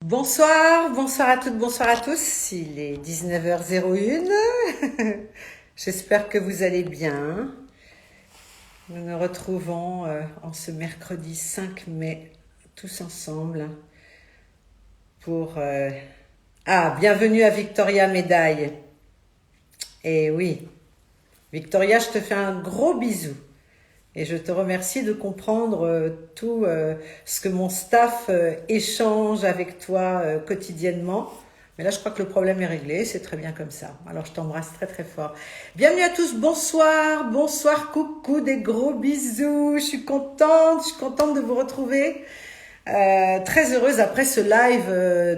Bonsoir, bonsoir à toutes, bonsoir à tous. Il est 19h01. J'espère que vous allez bien. Nous nous retrouvons en ce mercredi 5 mai, tous ensemble, pour... bienvenue à Victoria Médaille. Et oui, Victoria, je te fais un gros bisou. Et je te remercie de comprendre tout ce que mon staff échange avec toi quotidiennement. Mais là, je crois que le problème est réglé, c'est très bien comme ça. Alors, je t'embrasse très très fort. Bienvenue à tous, bonsoir, bonsoir, coucou, des gros bisous. Je suis contente de vous retrouver. Très heureuse après ce live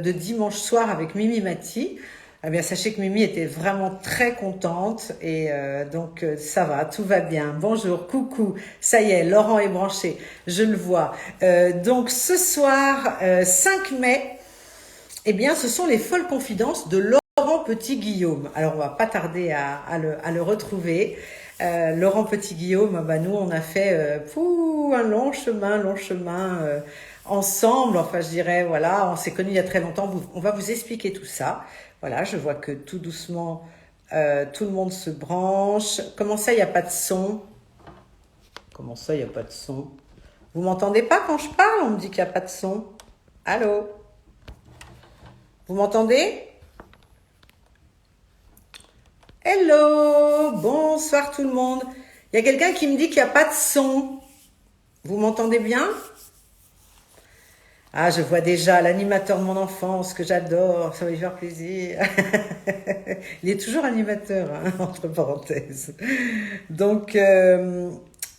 de dimanche soir avec Mimi Mati. Eh bien, sachez que Mimi était vraiment très contente et donc ça va, tout va bien. Bonjour, coucou, ça y est, Laurent est branché, je le vois. Donc ce soir, 5 mai, eh bien, ce sont les folles confidences de Laurent Petit-Guillaume. Alors, on va pas tarder à le retrouver. Laurent Petit-Guillaume, bah, nous, on a fait un long chemin ensemble. Enfin, je dirais, voilà, on s'est connus il y a très longtemps. On va vous expliquer tout ça. Voilà, je vois que tout doucement, tout le monde se branche. Comment ça, il n'y a pas de son? Comment ça, il n'y a pas de son? Vous m'entendez pas quand je parle? On me dit qu'il n'y a pas de son. Allô? Vous m'entendez? Hello, bonsoir tout le monde. Il y a quelqu'un qui me dit qu'il n'y a pas de son. Vous m'entendez bien? Ah, je vois déjà l'animateur de mon enfance que j'adore, ça va lui faire plaisir. Il est toujours animateur, hein, entre parenthèses. Donc,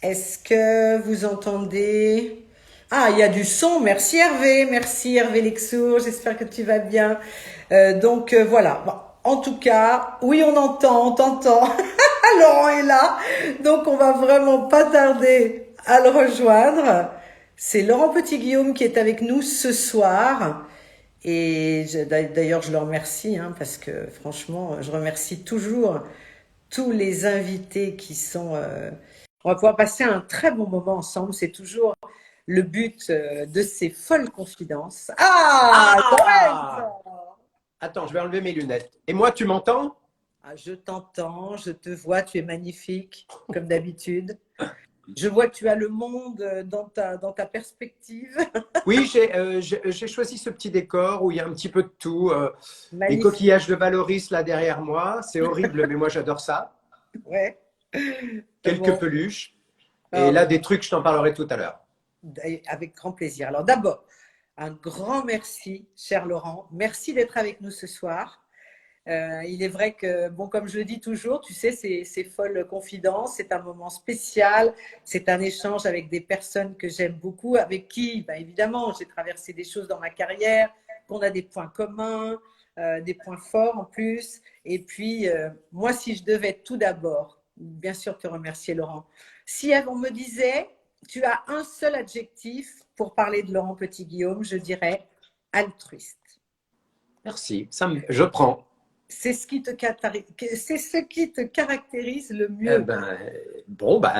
est-ce que vous entendez? Ah, il y a du son. Merci Hervé Lexour. J'espère que tu vas bien. Voilà. Bon, en tout cas, oui, on t'entend. Laurent est là, donc on va vraiment pas tarder à le rejoindre. C'est Laurent Petit-Guillaume qui est avec nous ce soir. Et d'ailleurs, je le remercie, hein, parce que franchement, je remercie toujours tous les invités qui sont... On va pouvoir passer un très bon moment ensemble. C'est toujours le but de ces folles confidences. Ah, Ah! Lorenzo! Attends, je vais enlever mes lunettes. Et moi, tu m'entends? Ah, je t'entends, je te vois, tu es magnifique, comme d'habitude. Je vois que tu as le monde dans ta perspective. Oui, j'ai choisi ce petit décor où il y a un petit peu de tout. Les Magnifique, coquillages de Valoris là derrière moi. C'est horrible, mais moi j'adore ça. ouais. Quelques Bon, peluches. Et ah, là, des trucs, je t'en parlerai tout à l'heure. avec grand plaisir. Alors d'abord, un grand merci, cher Laurent. Merci d'être avec nous ce soir. Il est vrai que, bon, comme je le dis toujours, tu sais, c'est folle confidence, c'est un moment spécial, c'est un échange avec des personnes que j'aime beaucoup, avec qui, bah, évidemment, j'ai traversé des choses dans ma carrière, qu'on a des points communs, des points forts en plus. Et puis, moi, si je devais tout d'abord, bien sûr, te remercier, Laurent. Si on me disait, tu as un seul adjectif pour parler de Laurent Petit-Guillaume, je dirais altruiste. Merci. Je prends. C'est ce qui te caractérise le Eh mieux. ben, bon, bah,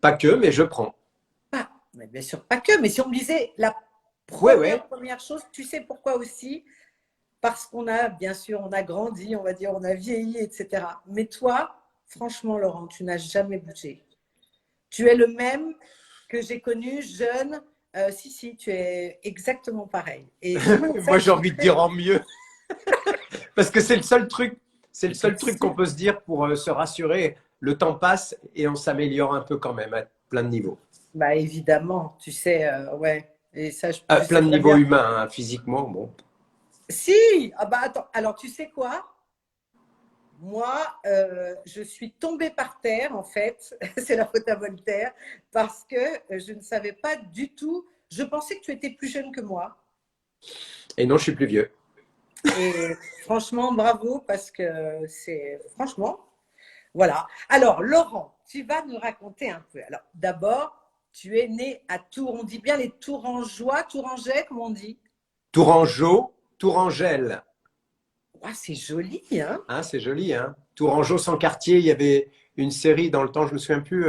pas que, mais je prends. Pas, mais bien sûr, pas que, mais si on me disait la Ouais, ouais. première chose, tu sais pourquoi aussi? Parce qu'on a, bien sûr, on a grandi, on va dire, on a vieilli, etc. Mais toi, franchement, Laurent, tu n'as jamais bougé. Tu es le même que j'ai connu jeune. Si, tu es exactement pareil. Et c'est pour ça Moi, que j'ai je suis envie de très... dire en mieux. Parce que c'est le seul truc, c'est le Bien seul truc qu'on sûr. peut se dire pour se rassurer. Le temps passe et on s'améliore un peu quand même à plein de niveaux. Bah, évidemment, tu sais, ouais. Et ça, À je plein sais de très niveaux bien. humains, hein, physiquement, bon. Si, ah bah attends, alors tu sais quoi? Moi, je suis tombée par terre, en fait, c'est la faute à Voltaire, parce que je ne savais pas du tout, je pensais que tu étais plus jeune que moi. Et non, je suis plus vieux. Et franchement, bravo, parce que c'est, franchement, voilà. Alors, Laurent, tu vas nous raconter un peu. Alors, d'abord, tu es né à Tours, on dit bien les Tourangeois, Tourangeais, comme on dit. Tourangeau, Tourangelle. Ouah, c'est joli, hein? Hein, c'est joli, hein. Tourangeau sans quartier, il y avait une série dans le temps, je me souviens plus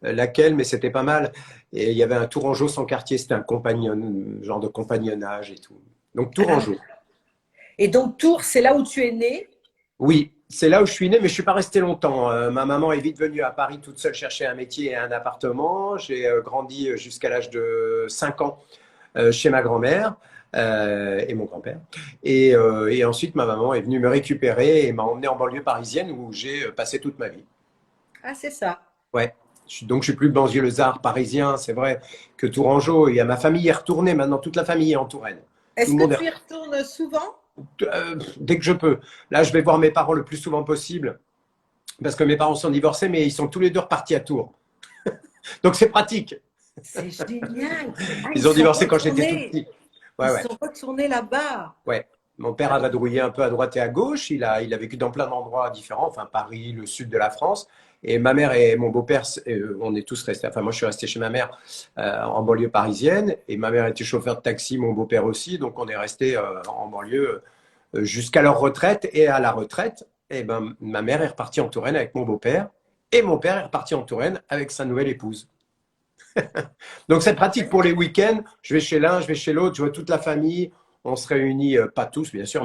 laquelle, mais c'était pas mal. Et il y avait un Tourangeau sans quartier, c'était un compagnon, genre de compagnonnage et tout. Donc Ah, Tourangeau. et donc Tours, c'est là où tu es né? Oui, c'est là où je suis né, mais je suis pas resté longtemps. Ma maman est vite venue à Paris toute seule chercher un métier et un appartement. J'ai grandi jusqu'à l'âge de 5 ans chez ma grand-mère et mon grand-père. Et ensuite, ma maman est venue me récupérer et m'a emmené en banlieue parisienne où j'ai passé toute ma vie. Ah, c'est ça. Ouais. Donc, je suis plus banlieusard parisien, c'est vrai, que Tourangeau. Et ma famille est retournée maintenant, toute la famille est en Touraine. Tout Est-ce le que monde tu y retournes souvent? dès que je peux. Là, je vais voir mes parents le plus souvent possible parce que mes parents sont divorcés, mais ils sont tous les deux repartis à Tours. Donc, c'est pratique. C'est génial. Ah, ils Ils ont sont divorcé quand j'étais tout retournés. petit. Ouais, Ils ouais. sont retournés là-bas. Ouais. Mon père Ah, a donc, vadrouillé un peu à droite et à gauche. Il a vécu dans plein d'endroits différents, enfin Paris, le sud de la France. Et ma mère et mon beau-père, on est tous restés. Enfin, moi, je suis resté chez ma mère en banlieue parisienne. Et ma mère était chauffeur de taxi, mon beau-père aussi. Donc, on est resté en banlieue jusqu'à leur retraite. Et à la retraite, eh ben, ma mère est repartie en Touraine avec mon beau-père. Et mon père est reparti en Touraine avec sa nouvelle épouse. Donc c'est pratique pour les week-ends. Je vais chez l'un, je vais chez l'autre, je vois toute la famille. On se réunit, pas tous bien sûr,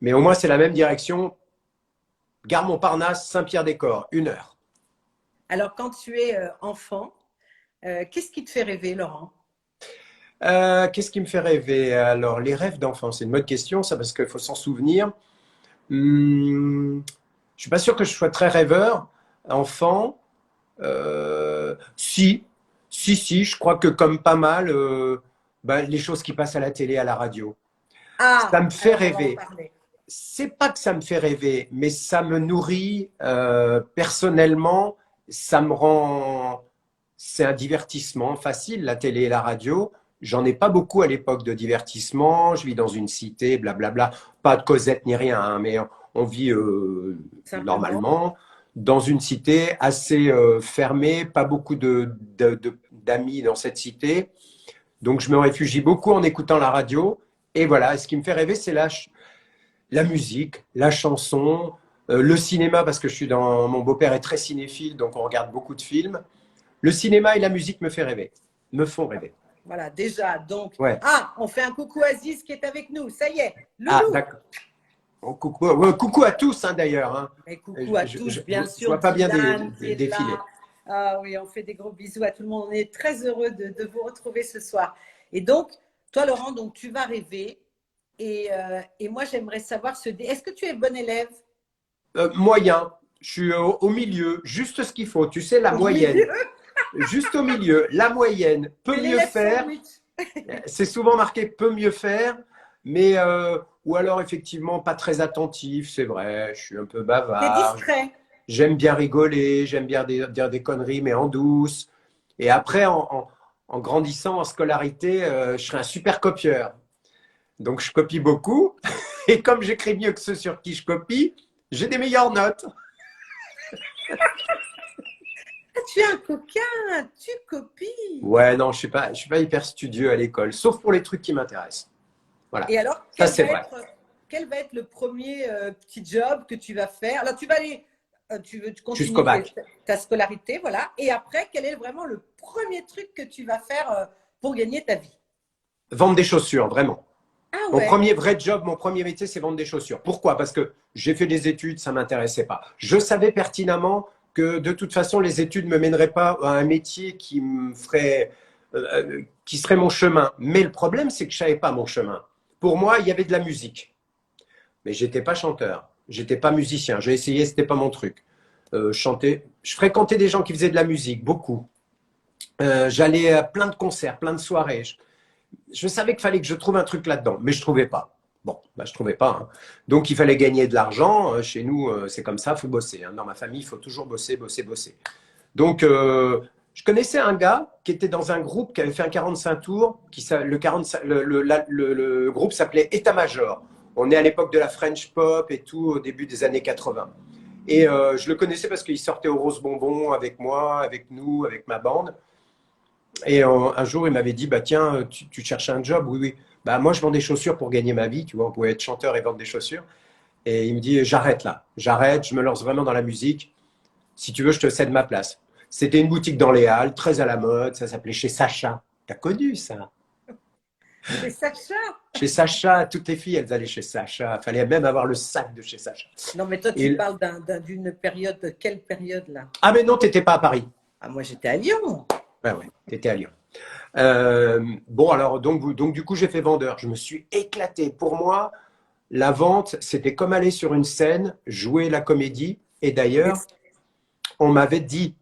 mais au moins c'est la même direction. Gare Montparnasse, Saint-Pierre-des-Corps, 1 heure. alors, quand tu es enfant, qu'est-ce qui te fait rêver, Laurent? Qu'est-ce qui me fait rêver? Alors les rêves d'enfant, c'est une bonne question ça parce qu'il faut s'en souvenir. Je suis pas sûr que je sois très rêveur. Enfant, si, si, je crois que comme pas mal, les choses qui passent à la télé, à la radio. Ça Ah, me fait alors on va en rêver. parler. C'est pas que ça me fait rêver, mais ça me nourrit personnellement. Ça me rend. C'est un divertissement facile, la télé et la radio. J'en ai pas beaucoup à l'époque de divertissement. Je vis dans une cité, blablabla. Pas de Cosette ni rien, hein, mais on vit Simplement. normalement dans une cité assez fermée. Pas beaucoup d'amis dans cette cité. Donc je me réfugie beaucoup en écoutant la radio. Et voilà, ce qui me fait rêver, c'est la musique, la chanson, le cinéma, parce que mon beau-père est très cinéphile, donc on regarde beaucoup de films. Le cinéma et la musique me font rêver, me font rêver. Voilà, déjà. Donc, Ouais. ah, on fait un coucou à Aziz qui est avec nous. Ça y est, Ah, Loulou. d'accord. Oh, coucou, ouais, coucou à tous, hein, d'ailleurs. Hein. Et coucou à Je tous, bien sûr. vois pas bien Dylan qui est défiler. là. Ah oui, on fait des gros bisous à tout le monde. On est très heureux de vous retrouver ce soir. Et donc, toi, Laurent, donc tu vas rêver. Et moi, j'aimerais savoir est-ce que tu es bon élève? Moyen, je suis au milieu, juste ce qu'il faut. Tu sais, la Au moyenne, milieu, juste au milieu, la moyenne c'est peut mieux l'élève faire. sandwich. C'est souvent marqué peut mieux faire, mais ou alors effectivement pas très attentif, c'est vrai, je suis un peu T'es bavard, discret. j'aime bien rigoler, j'aime bien dire des conneries, mais en douce. Et après, en grandissant en scolarité, je serai un super copieur. Donc je copie beaucoup, et comme j'écris mieux que ceux sur qui je copie, j'ai des meilleures notes. Ah, tu es un coquin, tu copies. Ouais, non, je suis pas hyper studieux à l'école, sauf pour les trucs qui m'intéressent. Voilà, Et alors, ça c'est vrai. quel va être le premier petit job que tu vas faire? Alors, tu vas aller, tu Jusqu'au continues bac. ta scolarité, voilà. Et après, quel est vraiment le premier truc que tu vas faire pour gagner ta vie? Vendre des chaussures, vraiment. Ah Mon ouais, premier vrai job, mon premier métier, c'est vendre des chaussures. Pourquoi? Parce que j'ai fait des études, ça ne m'intéressait pas. Je savais pertinemment que de toute façon, les études ne me mèneraient pas à un métier qui me ferait, qui serait mon chemin. Mais le problème, c'est que je ne savais pas mon chemin. Pour moi, il y avait de la musique. Mais je n'étais pas chanteur. J'étais pas musicien. J'ai essayé, ce n'était pas mon truc. Chanter. Je fréquentais des gens qui faisaient de la musique, beaucoup. J'allais à plein de concerts, plein de soirées. Je savais qu'il fallait que je trouve un truc là-dedans, mais je ne trouvais pas. Bon, bah, je ne trouvais pas. Hein. Donc, il fallait gagner de l'argent. Chez nous, c'est comme ça, il faut bosser. Hein. Dans ma famille, il faut toujours bosser, bosser, bosser. Donc, je connaissais un gars qui était dans un groupe qui avait fait un 45 tours. Le, 45, le groupe s'appelait État-Major. On est à l'époque de la French Pop et tout, au début des années 80. Et je le connaissais parce qu'il sortait au Rose Bonbon avec moi, avec nous, avec ma bande. Et un jour, il m'avait dit, bah tiens, tu cherches un job? Oui, oui. Bah moi, je vends des chaussures pour gagner ma vie. Tu vois, on pouvait être chanteur et vendre des chaussures. Et il me dit, j'arrête là. J'arrête, je me lance vraiment dans la musique. Si tu veux, je te cède ma place. C'était une boutique dans les Halles, très à la mode. Ça s'appelait Chez Sacha. T'as connu ça? C'est Sacha. Chez Sacha, toutes les filles, elles allaient chez Sacha. Il fallait même avoir le sac de chez Sacha. Non, mais toi, tu Et... parles d'une période, de quelle période là? Ah, mais non, tu n'étais pas à Paris. Ah, moi, j'étais à Lyon. Ouais, ouais, tu étais à Lyon. Bon, alors, donc, du coup, j'ai fait vendeur. Je me suis éclaté. Pour moi, la vente, c'était comme aller sur une scène, jouer la comédie. Et d'ailleurs, on m'avait dit,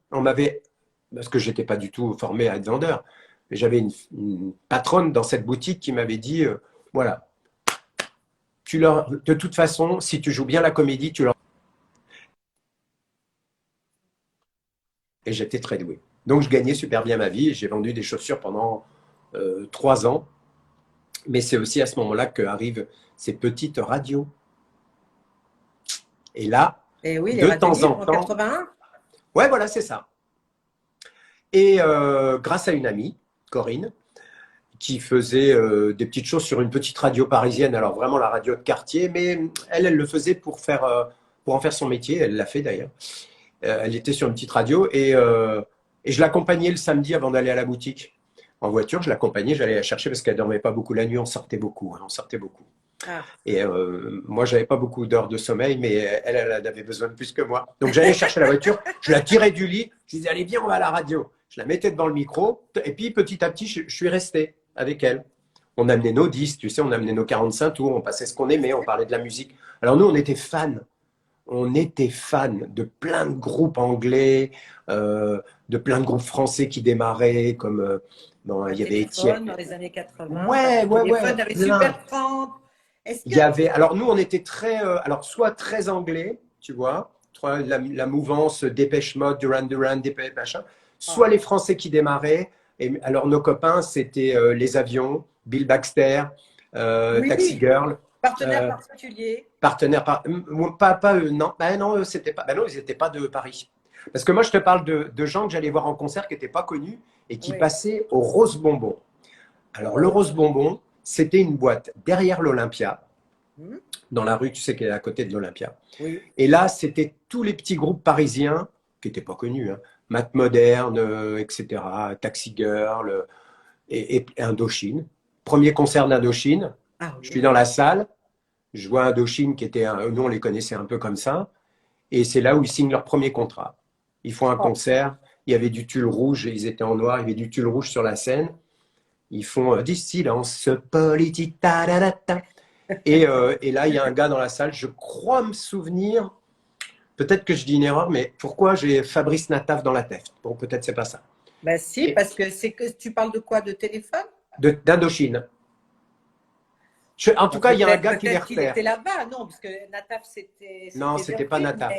parce que j'étais pas du tout formé à être vendeur, mais j'avais une patronne dans cette boutique qui m'avait dit, voilà, de toute façon, si tu joues bien la comédie, tu leur... Et j'étais très doué. Donc, je gagnais super bien ma vie et j'ai vendu des chaussures pendant 3 ans. Mais c'est aussi à ce moment-là qu'arrivent ces petites radios. Et là, Et oui, les de radios temps en libres en temps... 81. Ouais, voilà, c'est ça. Et grâce à une amie, Corinne, qui faisait des petites choses sur une petite radio parisienne, alors vraiment la radio de quartier, mais elle le faisait pour en faire son métier, elle l'a fait d'ailleurs. Elle était sur une petite radio et je l'accompagnais le samedi avant d'aller à la boutique. En voiture, je l'accompagnais, j'allais la chercher parce qu'elle dormait pas beaucoup la nuit, on sortait beaucoup, hein, on sortait beaucoup. Ah. Et moi, j'avais pas beaucoup d'heures de sommeil, mais elle avait besoin de plus que moi. Donc j'allais chercher la voiture, je la tirais du lit, je disais allez viens, on va à la radio. Je la mettais devant le micro, et puis petit à petit, je suis resté avec elle. On amenait nos 10, tu sais, on amenait nos 45 tours, on passait ce qu'on aimait, on parlait de la musique. Alors nous, on était fans. On était fans de plein de groupes anglais, de plein de groupes français qui démarraient, comme bon, il y avait Étienne. Dans les années 80. Ouais. Il y avait Super 30. Il y avait, alors nous, on était très, alors soit très anglais, tu vois, la mouvance Dépêche Mode, Duran Duran, Dépêche machin, soit les Français qui démarraient. Et alors nos copains, c'était Les Avions, Bill Baxter, Taxi Girl. Partenaire particulier. Partenaire, pas eux, non. Ben non, c'était pas, ben non, ils n'étaient pas de Paris. Parce que moi, je te parle de gens que j'allais voir en concert qui n'étaient pas connus et qui passaient au Rose Bonbon. Alors, le Rose Bonbon, c'était une boîte derrière l'Olympia, dans la rue, tu sais, qui est à côté de l'Olympia. Oui. Et là, c'était tous les petits groupes parisiens qui n'étaient pas connus, hein. Math Moderne, etc., Taxi Girl et Indochine. Premier concert d'Indochine, je suis dans la salle, je vois Indochine qui était, nous on les connaissait un peu comme ça, et c'est là où ils signent leur premier contrat. Ils font un concert, il y avait du tulle rouge, ils étaient en noir, il y avait du tulle rouge sur la scène. Ils font du silence politique, ta, ta, ta, ta. Et là, il y a un gars dans la salle, je crois me souvenir, peut-être que je dis une erreur, mais pourquoi j'ai Fabrice Nataf dans la tête? Bon, peut-être c'est pas ça. Ben si, parce que c'est que tu parles de quoi? De téléphone? D'Indochine. En tout cas, il y a un gars qui les repère. Il était là-bas, non, parce que Nataf, c'était. Non, c'était pas Nataf.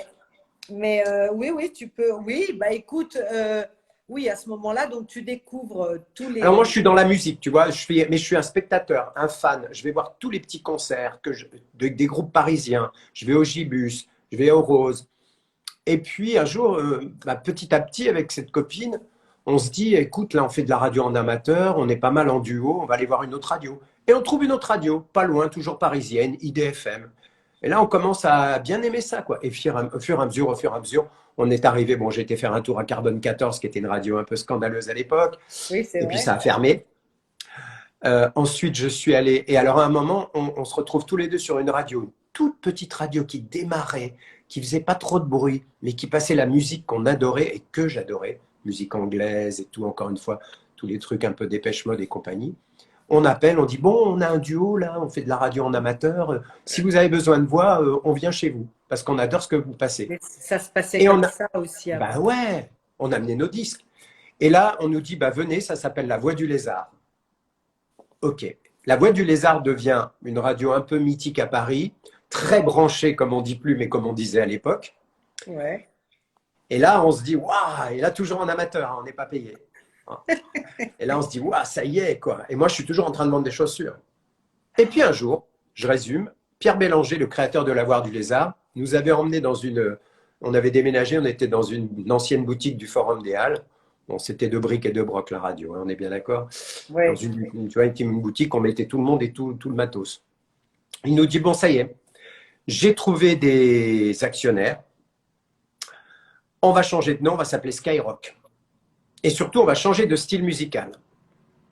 Mais oui, tu peux. Oui, bah écoute, oui, à ce moment-là, donc tu découvres tous les. Alors moi, je suis dans la musique, tu vois, mais je suis un spectateur, un fan. Je vais voir tous les petits concerts des groupes parisiens. Je vais au Gibus, je vais au Rose. Et puis un jour, petit à petit, avec cette copine, on se dit, écoute, là, on fait de la radio en amateur, on est pas mal en duo, on va aller voir une autre radio. Et on trouve une autre radio, pas loin, toujours parisienne, IDFM. Et là, on commence à bien aimer ça, quoi. Et au fur et à mesure, on est arrivé. Bon, j'ai été faire un tour à Carbone 14, qui était une radio un peu scandaleuse à l'époque. Oui, c'est vrai. Puis ça a fermé. Ensuite, je suis allé. Et alors, à un moment, on se retrouve tous les deux sur une radio, une toute petite radio qui démarrait, qui faisait pas trop de bruit, mais qui passait la musique qu'on adorait et que j'adorais, musique anglaise et tout. Encore une fois, tous les trucs un peu Dépêche Mode et compagnie. On appelle, on dit bon, on a un duo là, on fait de la radio en amateur. Si vous avez besoin de voix, on vient chez vous parce qu'on adore ce que vous passez. Mais ça se passait comme ça aussi. Bah ouais, on a amené nos disques. Et là, on nous dit bah venez, ça s'appelle La Voix du Lézard. Ok. La Voix du Lézard devient une radio un peu mythique à Paris, très branchée comme on dit plus, mais comme on disait à l'époque. Ouais. Et là, on se dit waouh, et là toujours en amateur, hein, on n'est pas payé. Et là, on se dit, waouh, ça y est, quoi. Et moi, je suis toujours en train de vendre des chaussures. Et puis un jour, je résume, Pierre Bélanger, le créateur de La Voix du Lézard, nous avait emmené on avait déménagé, on était dans une ancienne boutique du Forum des Halles. Bon, c'était de briques et de broc, la radio, hein, on est bien d'accord. Ouais. Dans tu vois, une boutique, on mettait tout le monde et tout le matos. Il nous dit, bon, ça y est, j'ai trouvé des actionnaires. On va changer de nom, on va s'appeler Skyrock. Et surtout, on va changer de style musical.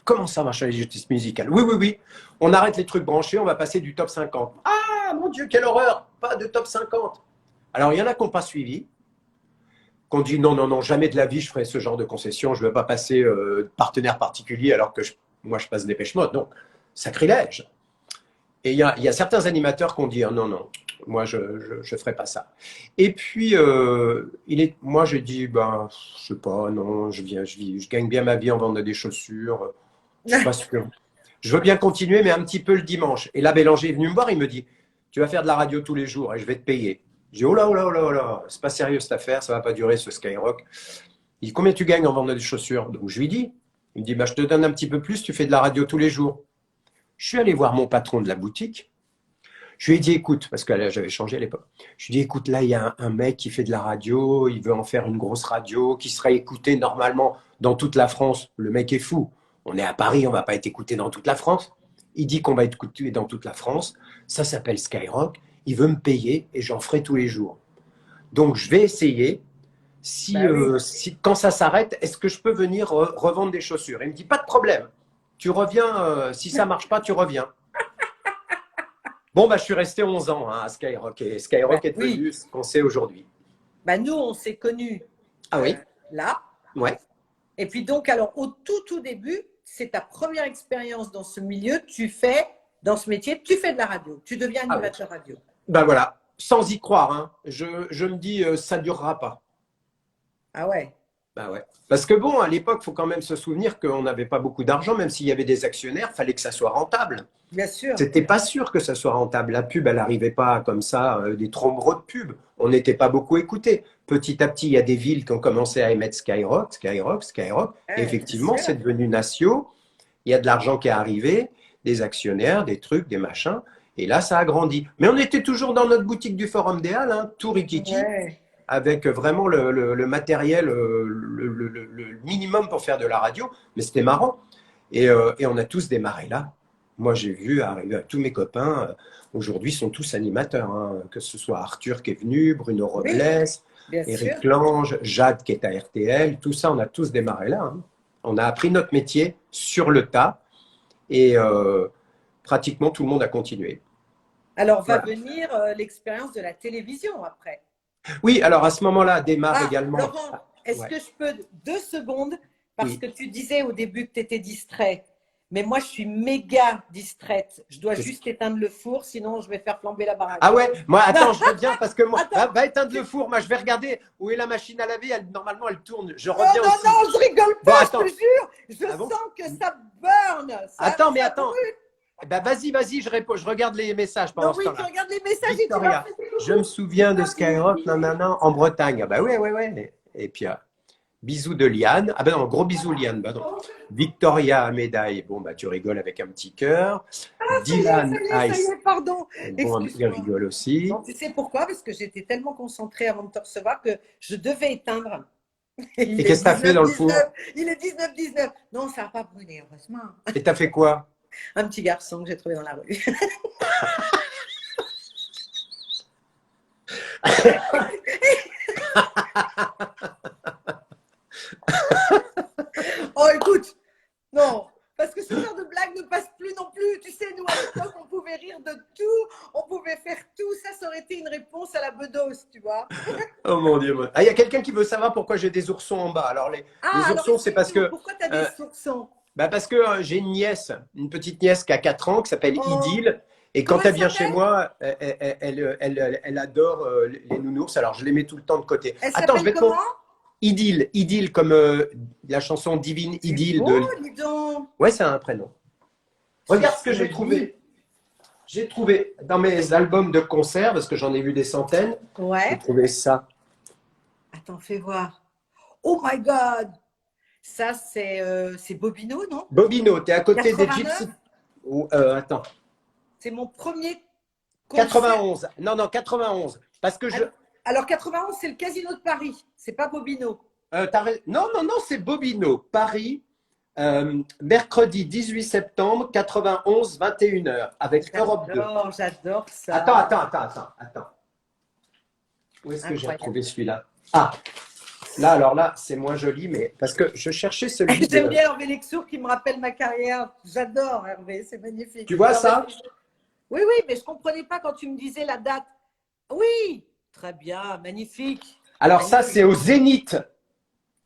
comment ça marche la justice musicale? Oui, oui, oui. On arrête les trucs branchés, on va passer du top 50. Ah, mon Dieu, quelle horreur! Pas de top 50. Alors, il y en a qui n'ont pas suivi, qu'on dit non, non, non, jamais de la vie je ferai ce genre de concession, je ne veux pas passer partenaire particulier alors que moi je passe Dépêche Mode. Donc, sacrilège. Et il y a certains animateurs qui ont dit non, non, moi je ne ferai pas ça. Et puis, moi j'ai dit, ben, je sais pas, non, je gagne bien ma vie en vendant des chaussures, je suis pas sûr. Je veux bien continuer, mais un petit peu le dimanche. Et là, Bélanger est venu me voir, il me dit, tu vas faire de la radio tous les jours et je vais te payer. J'ai dit, oh là, oh là, oh là, oh là, c'est pas sérieux cette affaire, ça va pas durer ce Skyrock. Il dit, combien tu gagnes en vendant des chaussures? Donc je lui dis, il me dit, bah, je te donne un petit peu plus, tu fais de la radio tous les jours. Je suis allé voir mon patron de la boutique. Je lui ai dit, écoute, parce que là, j'avais changé à l'époque. Je lui ai dit, écoute, là, il y a un mec qui fait de la radio, il veut en faire une grosse radio qui serait écoutée normalement dans toute la France. Le mec est fou. On est à Paris, on ne va pas être écouté dans toute la France. Il dit qu'on va être écouté dans toute la France. Ça s'appelle Skyrock. Il veut me payer et j'en ferai tous les jours. Donc, je vais essayer. Quand ça s'arrête, est-ce que je peux venir revendre des chaussures? Il me dit, pas de problème. Tu reviens, si ça ne marche pas, tu reviens. Bon, bah, je suis resté 11 ans à Skyrock. Et Skyrock est devenu ce qu'on sait aujourd'hui. Bah, nous, on s'est connus là. Ouais. Et puis donc, alors, au tout début, c'est ta première expérience dans ce milieu. Dans ce métier, tu fais de la radio. Tu deviens animateur radio. Ben voilà, sans y croire. Hein. Je me dis, ça ne durera pas. Ah ouais. Ben ouais. Parce que bon, à l'époque, il faut quand même se souvenir qu'on n'avait pas beaucoup d'argent, même s'il y avait des actionnaires, il fallait que ça soit rentable. Bien sûr. C'était pas sûr que ça soit rentable. La pub, elle n'arrivait pas comme ça, des trop gros de pubs. On n'était pas beaucoup écoutés. Petit à petit, il y a des villes qui ont commencé à émettre Skyrock, Skyrock, Skyrock. Et effectivement, c'est devenu national. Il y a de l'argent qui est arrivé, des actionnaires, des trucs, des machins. Et là, ça a grandi. Mais on était toujours dans notre boutique du Forum des Halles, hein, tout rikiki. Ouais. Avec vraiment le matériel, le minimum pour faire de la radio. Mais c'était marrant. Et on a tous démarré là. Moi, j'ai vu arriver tous mes copains. Aujourd'hui, sont tous animateurs. Hein, que ce soit Arthur qui est venu, Bruno Robles, Éric Lange, Jade qui est à RTL. Tout ça, on a tous démarré là. Hein. On a appris notre métier sur le tas. Et pratiquement tout le monde a continué. Alors, va venir l'expérience de la télévision après. Oui, alors à ce moment-là, démarre également. Laurent, est-ce que je peux 2 secondes? Parce que tu disais au début que tu étais distrait. Mais moi, je suis méga distraite. Je dois juste éteindre le four, sinon je vais faire flamber la baraque. Ah ouais? Moi, attends, je reviens parce que moi, va éteindre le four. Moi, je vais regarder où est la machine à laver. Normalement, elle tourne. Je reviens aussi. Non, je rigole pas, je te jure. Je sens que ça burn. Attends. Ben, vas-y, je réponds. Je regarde les messages pendant ce temps-là. Tu regardes les messages Victoria, et tu vas je me souviens de Skyrock, en Bretagne. Ah bah ouais. Et puis, bisous de Liane. Ah ben non, gros bisous Liane. Bah non. Victoria, médaille. Bon, bah tu rigoles avec un petit cœur. Dylan, ça y est, pardon. Bon, il rigole aussi. Non, tu sais pourquoi? Parce que j'étais tellement concentrée avant de te recevoir que je devais éteindre. Et qu'est-ce que tu as fait dans le four? Il est 19-19. Non, ça n'a pas brûlé, heureusement. Et tu as fait quoi? Un petit garçon que j'ai trouvé dans la rue. Oh, écoute, non, parce que ce genre de blague ne passe plus non plus. Tu sais, nous, à l'époque, on pouvait rire de tout, on pouvait faire tout. Ça aurait été une réponse à la bedos, tu vois. Oh mon Dieu. Ah, il y a quelqu'un qui veut savoir pourquoi j'ai des oursons en bas. Alors, les oursons, c'est parce que… Pourquoi tu as des oursons? Bah parce que j'ai une nièce, une petite nièce qui a 4 ans, qui s'appelle Idil. Et quand elle vient chez moi, elle adore les nounours. Alors, je les mets tout le temps de côté. Attends, je vais te montrer. Idil, comme la chanson Divine Idil. Dis donc. Ouais, c'est un prénom. Regarde ce que j'ai trouvé. J'ai trouvé dans mes albums de concert, parce que j'en ai vu des centaines. Ouais. J'ai trouvé ça. Attends, fais voir. Oh my God! Ça, c'est Bobino, non? Bobino, tu es à côté des Gypsy. Attends. C'est mon premier concert. 91. Non, 91. Parce que Alors, 91, c'est le Casino de Paris. C'est pas Bobino. Non, c'est Bobino. Paris, mercredi 18 septembre 91, 21h, avec Europe 2. J'adore ça. Attends. Où est-ce que j'ai retrouvé celui-là? Ah, Là, alors là, c'est moins joli, mais parce que je cherchais celui J'aime de… bien Hervé Lexour qui me rappelle ma carrière. J'adore Hervé, c'est magnifique. Tu vois Alors, ça? oui, oui, mais je ne comprenais pas quand tu me disais la date. Oui, très bien, magnifique. Alors ça, Magnifique. c'est au Zénith,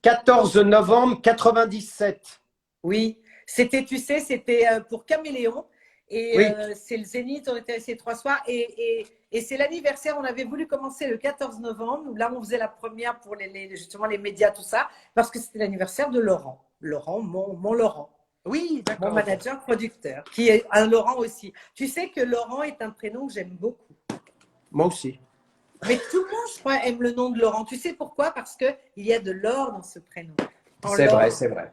14 novembre 97. Oui, c'était, tu sais, c'était pour Caméléon. Et Oui, c'est le Zénith, on était restés 3 soirs. Et c'est l'anniversaire, on avait voulu commencer le 14 novembre. Là, on faisait la première pour justement les médias, tout ça, parce que c'était l'anniversaire de Laurent. Laurent, mon Laurent. oui, Mon d'accord, ok. manager producteur, qui est un Laurent aussi. Tu sais que Laurent est un prénom que j'aime beaucoup. Moi aussi. Mais tout le monde, je crois, aime le nom de Laurent. Tu sais pourquoi? Parce qu'il y a de l'or dans ce prénom. En C'est vrai, l'or. c'est vrai.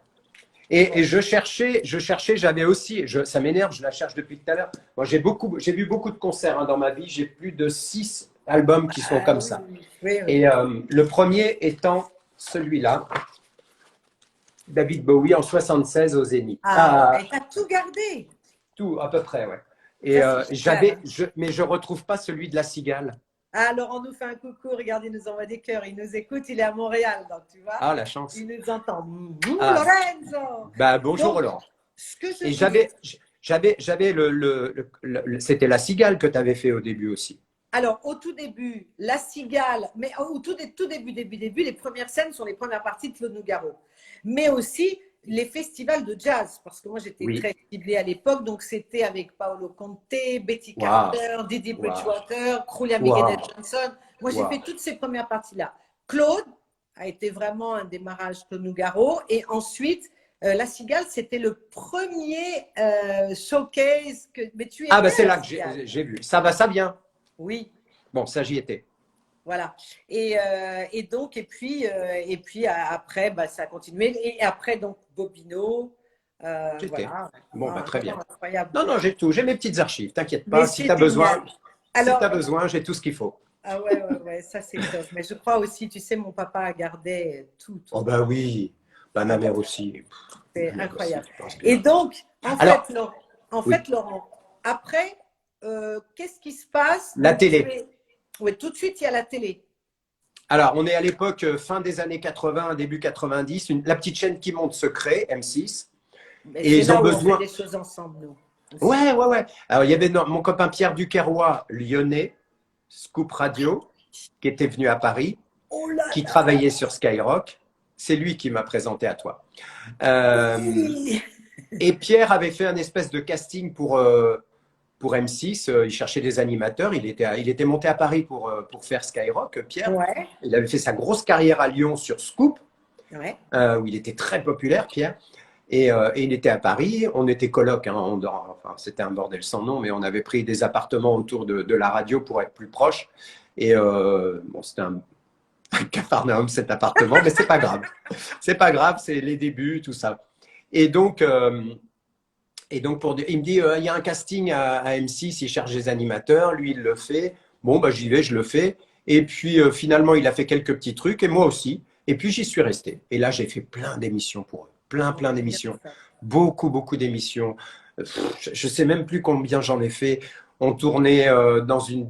Et Voilà. j'avais aussi, ça m'énerve, je la cherche depuis tout à l'heure. Moi, j'ai vu beaucoup de concerts hein, dans ma vie. J'ai plus de 6 albums qui sont Ah comme oui, ça. oui, oui. Et le premier étant celui-là, David Bowie en 76 au Zénith. Ah, Ah, et t'as tout gardé. tout à peu près, ouais. Et Ça, c'est génial. Hein. mais je retrouve pas celui de la cigale. Ah, Laurent nous fait un coucou. Regarde, il nous envoie des cœurs. Il nous écoute. Il est à Montréal, donc tu vois. Ah, la chance. Il nous entend. Ah, Lorenzo. bah bonjour Donc, Roland. ce que je Et voulais. j'avais c'était la cigale que tu avais fait au début aussi. Alors, au tout début, la cigale, mais au tout début, les premières scènes sont les premières parties de Claude Nougaro. Mais aussi les festivals de jazz, parce que moi j'étais Oui. très ciblée à l'époque, donc c'était avec Paolo Conte, Betty Waouh, Carter, Didi waouh, Bridgewater, Julia Migenes waouh, Johnson. Moi j'ai fait waouh. toutes ces premières parties-là. Claude a été vraiment un démarrage Claude Nougaro, et ensuite La Cigale, c'était le premier showcase que. Mais tu Ah, étais bah c'est à La là que Cigale. j'ai vu. Ça va, ça vient. Oui. Bon, ça j'y étais. Voilà. Et donc, et puis après, bah, ça a continué. Et après, donc, Bobino. J'étais. Voilà. Bon, bah Ah, très non, bien. non, incroyable. Non, non, j'ai tout. J'ai mes petites archives. T'inquiète Mais pas. Si tu c'est as génial. besoin, si tu Alors, besoin, j'ai tout ce qu'il faut. ah ouais, ouais, ouais, ça c'est top. Mais je crois aussi, tu sais, mon papa gardait tout, tout, Oh, tout. bah oui. Bah ma Ah ouais, mère aussi. c'est Ma mère aussi, incroyable. je pense Et bien. donc, Alors, En oui, fait, Laurent, après, qu'est-ce qui se passe? la Donc, télé. ouais, tout de suite, il y a la télé. Alors, on est à l'époque fin des années 80, début 90. La petite chaîne qui monte se crée, M6. Mais Et c'est ils ont là où on fait besoin. des choses ensemble, nous aussi. Ouais, ouais, ouais. Alors, il y avait mon copain Pierre Duquerrois, lyonnais, Scoop Radio, qui était venu à Paris, Oh là qui là! travaillait sur Skyrock. C'est lui qui m'a présenté à toi. Euh, Oui. et Pierre avait fait un espèce de casting pour M6. Il cherchait des animateurs. Il était monté à Paris pour faire Skyrock, Pierre. Ouais, Il avait fait sa grosse carrière à Lyon sur Scoop, ouais. où il était très populaire, Pierre. Et il était à Paris, on était coloc, hein, enfin, c'était un bordel sans nom, mais on avait pris des appartements autour de la radio pour être plus proche. Et bon, c'était un Capharnaüm cet appartement, mais c'est pas grave. C'est pas grave, c'est les débuts, tout ça. Et donc, il me dit, il y a un casting à M6, il cherche des animateurs, lui il le fait. Bon, bah j'y vais, je le fais. Et puis finalement, il a fait quelques petits trucs, et moi aussi. Et puis j'y suis resté. Et là, j'ai fait plein d'émissions pour eux, plein C'est bien d'émissions, ça. beaucoup d'émissions. Je sais même plus combien j'en ai fait. On tournait dans une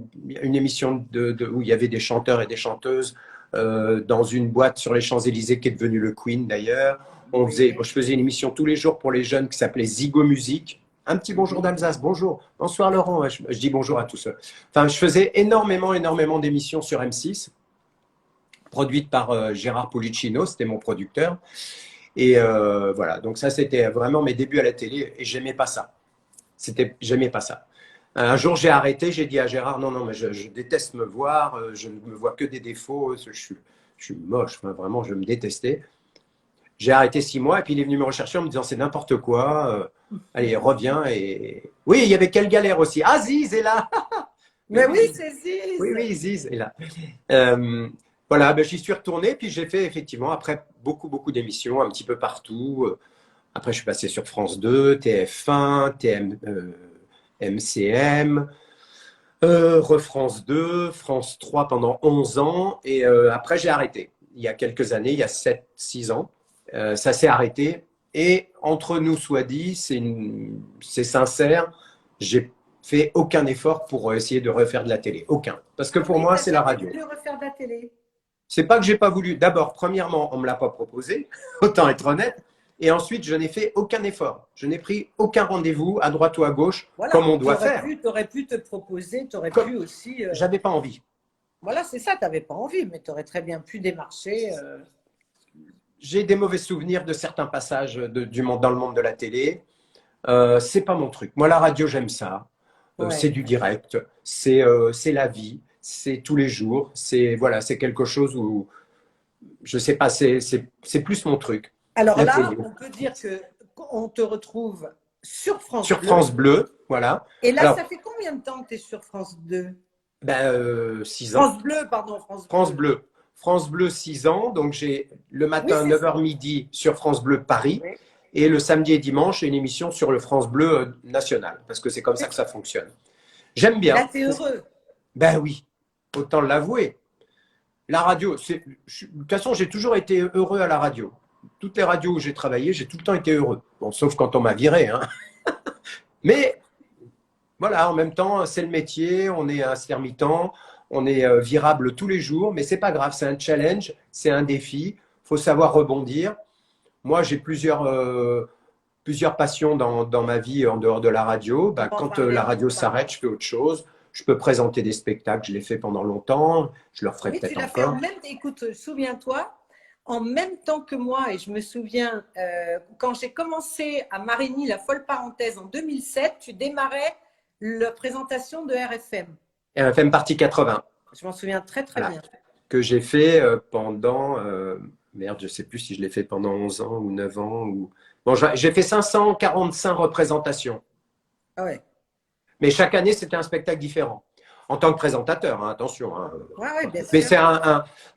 émission où il y avait des chanteurs et des chanteuses dans une boîte sur les Champs-Élysées qui est devenue le Queen d'ailleurs. Oui. Je faisais une émission tous les jours pour les jeunes qui s'appelait Zigo Musique. Un petit bonjour Mhm. d'Alsace, bonjour. Bonsoir Laurent, ouais, je dis bonjour à tous. Enfin, je faisais énormément d'émissions sur M6, produites par Gérard Policino, c'était mon producteur. Et voilà, donc ça c'était vraiment mes débuts à la télé et j'aimais pas ça. J'aimais pas ça. Un jour j'ai arrêté, j'ai dit à Gérard, non, mais je déteste me voir, je ne me vois que des défauts, je suis moche, enfin, vraiment je me détestais. J'ai arrêté 6 mois et puis il est venu me rechercher en me disant c'est n'importe quoi. Allez, reviens. Et oui, il y avait quelle galère aussi. Ah, Ziz est là. Mais Mais oui, oui, Ziz. c'est Oui, Ziz. oui, Ziz est là. Euh, voilà, ben, j'y suis retourné. Puis j'ai fait effectivement après beaucoup d'émissions un petit peu partout. Après, je suis passé sur France 2, TF1, MCM, ReFrance 2, France 3 pendant 11 ans. Et après, j'ai arrêté. Il y a quelques années, il y a 7, 6 ans. Ça s'est arrêté. Et entre nous soit dit, c'est sincère, j'ai fait aucun effort pour essayer de refaire de la télé. Aucun. Parce que Ah pour oui, moi, t'as c'est la jamais radio. voulu refaire de la télé. C'est pas que j'ai pas voulu. D'abord, premièrement, on me l'a pas proposé, autant être honnête. Et ensuite, je n'ai fait aucun effort. Je n'ai pris aucun rendez-vous à droite ou à gauche, comme Voilà, on doit faire. tu aurais pu te proposer, tu aurais Comme pu aussi. j'avais pas envie. Voilà, c'est ça, tu n'avais pas envie, mais tu aurais très bien pu démarcher. J'ai des mauvais souvenirs de certains passages dans le monde de la télé. C'est pas mon truc. Moi, la radio, j'aime ça. C'est Ouais. du direct. C'est la vie. C'est tous les jours. C'est quelque chose où je sais pas. C'est plus mon truc. Alors La là, télé. on peut dire que on te retrouve sur France Sur Bleu. France Bleu, voilà. Et là, Alors, ça fait combien de temps que tu es sur France 2? ben, 6 ans. France Bleu, pardon, France France Bleu. Bleu. France Bleu, 6 ans. Donc, j'ai le Oui, matin, c'est ça. 9h midi sur France Bleu Paris. Oui. Et le samedi et dimanche, j'ai une émission sur le France Bleu national. Parce que c'est comme ça que ça fonctionne. J'aime Et là, bien. tu es heureux. Ben oui, autant l'avouer. La radio, de toute façon, j'ai toujours été heureux à la radio. Toutes les radios où j'ai travaillé, j'ai tout le temps été heureux. Bon, sauf quand on m'a viré. Hein. Mais voilà, en même temps, c'est le métier, on est intermittent, on est virable tous les jours, mais c'est pas grave, c'est un challenge, c'est un défi. Il faut savoir rebondir. Moi, j'ai plusieurs passions dans ma vie en dehors de la radio. On Bah, va en quand parler la un peu radio par s'arrête, rapport. je fais autre chose. Je peux présenter des spectacles, je l'ai fait pendant longtemps, je le referai Oui, tu peut-être l'as fait en encore. même temps. Écoute, souviens-toi, en même temps que moi, et je me souviens, quand j'ai commencé à Marigny, la folle parenthèse, en 2007, tu démarrais la présentation de RFM. RFM partie 80, Je m'en souviens très, très voilà, bien. que j'ai fait pendant, merde, je sais plus si je l'ai fait pendant 11 ans ou 9 ans. Bon, j'ai fait 545 représentations, Ah ouais. mais chaque année, c'était un spectacle différent. En tant que présentateur, hein, attention. Hein. Ouais, ouais, bien Mais sûr.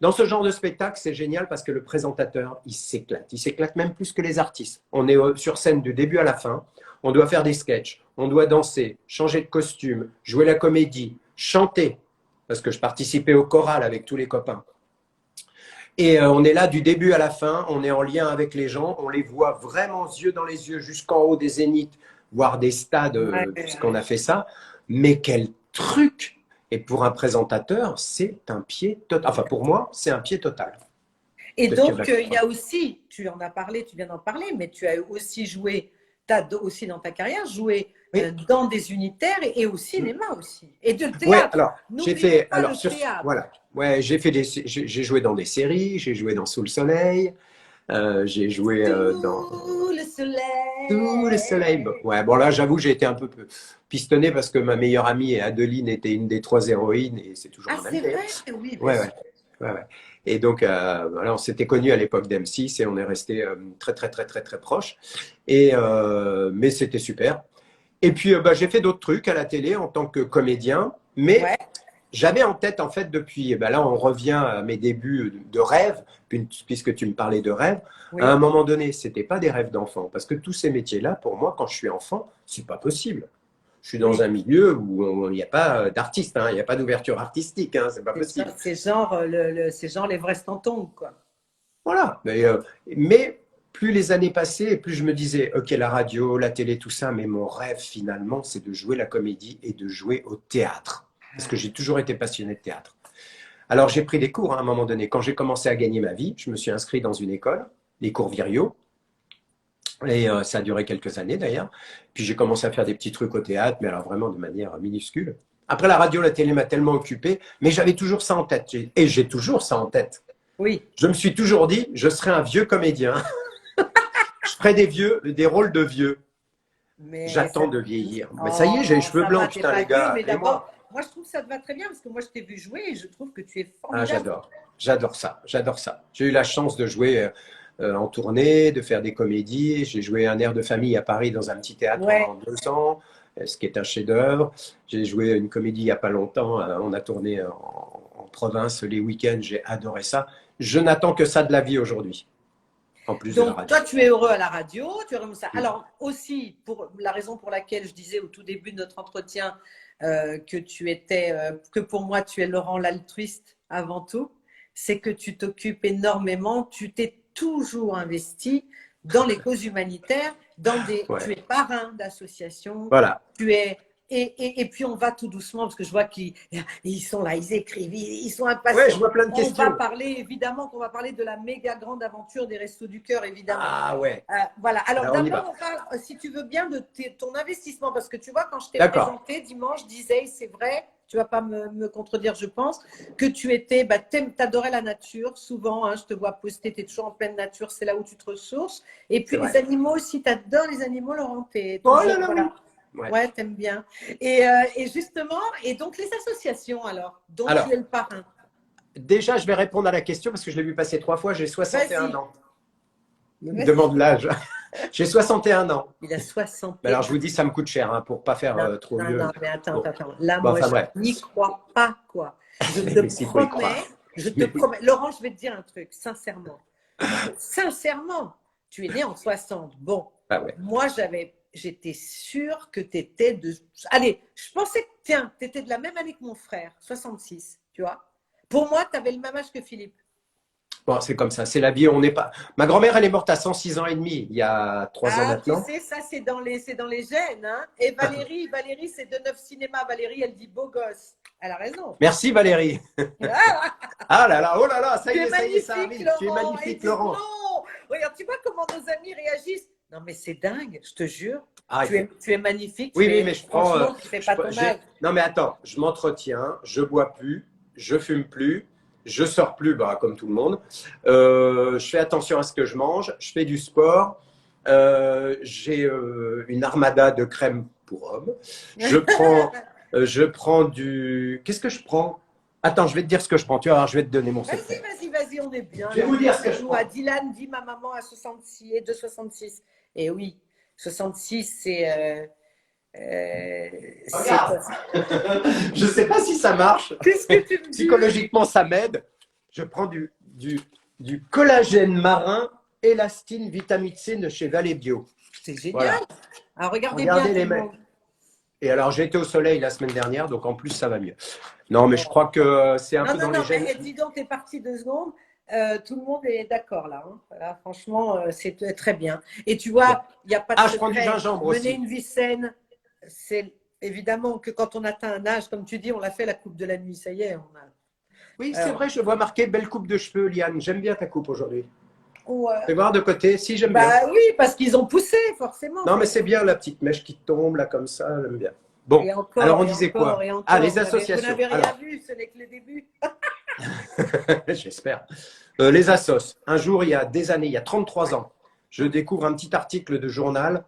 dans ce genre de spectacle, c'est génial parce que le présentateur, il s'éclate. Il s'éclate même plus que les artistes. On est sur scène du début à la fin. On doit faire des sketchs. On doit danser, changer de costume, jouer la comédie, chanter. Parce que je participais au choral avec tous les copains. Et on est là du début à la fin. On est en lien avec les gens. On les voit vraiment yeux dans les yeux jusqu'en haut des zéniths, voire des stades, Ouais, puisqu'on a ouais. fait ça. Mais quel truc! Et pour un présentateur, c'est un pied total. Enfin, pour moi, c'est un pied total. Et Peut-être qu'il y en donc, a qui il y a aussi, tu en as parlé, tu viens d'en parler, mais tu as aussi joué, tu as aussi dans ta carrière joué oui. dans des unitaires et au cinéma aussi. Et de Ouais, théâtre. alors, j'ai N'oublions fait. pas Alors, le théâtre. voilà. Ouais, j'ai joué dans des séries, j'ai joué dans Sous le soleil, j'ai joué dans Sous le Sous le soleil. soleil. Ouais, bon, là, j'avoue, j'ai été un peu pistonné parce que ma meilleure amie, Adeline, était une des 3 héroïnes et c'est toujours Ah, la même c'est d'ailleurs. vrai? Oui, bien Ouais, ouais. sûr. Ouais, ouais. Et donc, voilà, on s'était connus à l'époque d'M6 et on est restés très, très, très, très, très proches. Mais c'était super. Et puis, bah, j'ai fait d'autres trucs à la télé en tant que comédien, mais Ouais, j'avais en tête, en fait, depuis, bah, là, on revient à mes débuts de rêve, puisque tu me parlais de rêve. À un oui. moment donné, c'était pas des rêves d'enfant, parce que tous ces métiers-là, pour moi, quand je suis enfant, c'est pas possible. Je suis dans Oui. un milieu où il n'y a pas d'artiste, hein, il n'y a pas d'ouverture artistique, hein, c'est pas possible. C'est genre l'Everest en tombe, quoi. Voilà. Mais plus les années passaient, plus je me disais, ok, la radio, la télé, tout ça, mais mon rêve finalement, c'est de jouer la comédie et de jouer au théâtre. Parce que j'ai toujours été passionné de théâtre. Alors j'ai pris des cours hein, à un moment donné. Quand j'ai commencé à gagner ma vie, je me suis inscrit dans une école, les cours Virio. Et ça a duré quelques années d'ailleurs. Puis j'ai commencé à faire des petits trucs au théâtre, mais alors vraiment de manière minuscule. Après la radio, la télé m'a tellement occupé, mais j'avais toujours ça en tête. Et j'ai toujours ça en tête. Oui. Je me suis toujours dit, je serai un vieux comédien. Je ferai des rôles de vieux. Mais J'attends de vieillir. Mais ça y est, j'ai les oh, cheveux ça va, blancs, t'es putain, pas les vieux, gars. mais Et d'abord, moi? moi je trouve que ça te va très bien parce que moi je t'ai vu jouer et je trouve que tu es Ah, formidable. j'adore. J'adore ça. J'adore ça. J'ai eu la chance de jouer en tournée, de faire des comédies. J'ai joué un air de famille à Paris dans un petit théâtre Ouais. pendant 2 ans, ce qui est un chef-d'œuvre. J'ai joué une comédie il n'y a pas longtemps. On a tourné en province les week-ends. J'ai adoré ça. Je n'attends que ça de la vie aujourd'hui, en plus de la Donc, radio. toi, tu es heureux à la radio, tu es heureux ça. Mm. Alors, aussi, pour la raison pour laquelle je disais au tout début de notre entretien que que pour moi, tu es Laurent l'altruiste avant tout, c'est que tu t'occupes énormément, tu t'es toujours investi dans les causes humanitaires, Ouais. tu es parrain d'associations, Voilà. tu es Et puis on va tout doucement parce que je vois qu'ils sont là, ils écrivent, ils sont Ouais, impatients. je vois plein de On questions. va parler, évidemment, qu'on va parler de la méga grande aventure des Restos du Cœur, évidemment. Ah ouais, Voilà. Alors alors on y d'abord, va. on parle, si tu veux bien, de ton investissement parce que tu vois, quand je t'ai D'accord. présenté dimanche, je disais, c'est vrai, tu vas pas me contredire, je pense, que tu étais, t'adorais la nature, souvent, hein, je te vois poster, tu es toujours en pleine nature, c'est là où tu te ressources. Et C'est puis les vrai. animaux aussi, tu adores les animaux, Laurent, tu es Oh toujours, là là, oui. voilà. Ouais. Ouais, t'aimes bien. Et justement, et donc les associations alors, dont tu Alors, es le parrain. déjà, je vais répondre à la question parce que je l'ai vu passer 3 fois. J'ai 61 Vas-y, ans. Il me vas-y. demande l'âge. J'ai 61 ans. Il a Mais alors, je 61. vous dis, ça me coûte cher hein, pour pas faire Non, trop non, vieux. non, mais attends, Bon, attends. Là, bon moi, enfin je bref. n'y crois pas, quoi. Mais s'il faut y croire. Je te Mais oui. promets. Laurent, je vais te dire un truc, sincèrement. Sincèrement, tu es né en 60. Bon, Ah ouais. moi, j'étais sûre que tu étais de. Allez, je pensais que, tiens, tu étais de la même année que mon frère, 66, tu vois. Pour moi, tu avais le même âge que Philippe. Bon, c'est comme ça, c'est la vie. On n'est pas. Ma grand-mère, elle est morte à 106 ans et demi, il y a 3 ans Ah, tu maintenant. sais, ça, c'est dans les gènes. Hein. Et Valérie, c'est de Neuf Cinéma. Valérie, elle dit beau gosse. Elle a raison. Merci Valérie. Ah, Ah là là, oh là là, ça tu es y est, ça magnifique, arrive. Tu es Laurent. Et ils magnifique, disent Laurent. non. Regarde, tu vois comment nos amis réagissent. Non, mais c'est dingue, je te jure. Ah, il faut. Tu es magnifique. Oui, oui, mais je prends. Franchement, tu ne fais pas ton âge. Non, mais attends, je m'entretiens, je bois plus, je fume plus, je sors plus, bah, comme tout le monde. Je fais attention à ce que je mange, je fais du sport. J'ai une armada de crème pour hommes. Je prends du. Qu'est-ce que je prends? Attends, je vais te dire ce que je prends. Tu vois, alors, je vais te donner mon secret. Vas-y, on est bien. Je vais vous dire ce que je Nous, prends. à Dylan, dit ma maman à 66 et de 66. Et oui, 66, c'est Regarde, je ne sais pas si ça marche. Qu'est-ce que tu me dis? Psychologiquement, ça m'aide. Je prends du collagène marin, élastine, vitamine C de chez Valley Bio. C'est génial. Voilà. Alors, regardez bien Regardez tout les le mecs. monde. Et alors, j'ai été au soleil la semaine dernière, donc en plus, ça va mieux. Non, mais je crois que c'est un peu dans les gènes. Mais dis donc, t'es parti 2 secondes. Tout le monde est d'accord là. Hein. Voilà, franchement, c'est très bien. Et tu vois, il n'y a pas de je prends du gingembre Mener aussi. une vie saine, c'est évidemment que quand on atteint un âge, comme tu dis, on l'a fait la coupe de la nuit, ça y est. Oui, c'est vrai, je vois marqué belle coupe de cheveux, Liane. J'aime bien ta coupe aujourd'hui. Ouais. Fais voir de côté, si j'aime bien. Bah oui, parce qu'ils ont poussé, forcément. Non, mais c'est bien la petite mèche qui tombe là comme ça, j'aime bien. Bon, Et encore, alors on et disait encore, quoi? et encore. Ah, les Vous associations. n'avez rien Alors, vu, ce n'est que le début. j'espère. Les assos. Un jour, il y a des années, il y a 33 ans, je découvre un petit article de journal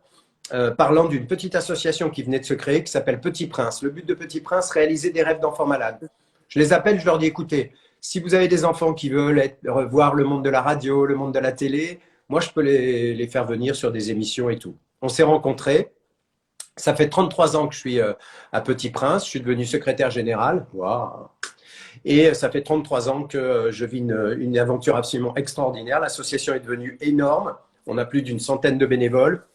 parlant d'une petite association qui venait de se créer qui s'appelle Petit Prince. Le but de Petit Prince, réaliser des rêves d'enfants malades. Je les appelle, je leur dis, écoutez, si vous avez des enfants qui veulent voir le monde de la radio, le monde de la télé, moi, je peux les faire venir sur des émissions et tout. On s'est rencontrés. Ça fait 33 ans que je suis à Petit Prince. Je suis devenu secrétaire général. Waouh. Et ça fait 33 ans que je vis une aventure absolument extraordinaire. L'association est devenue énorme. On a plus d'une centaine de bénévoles.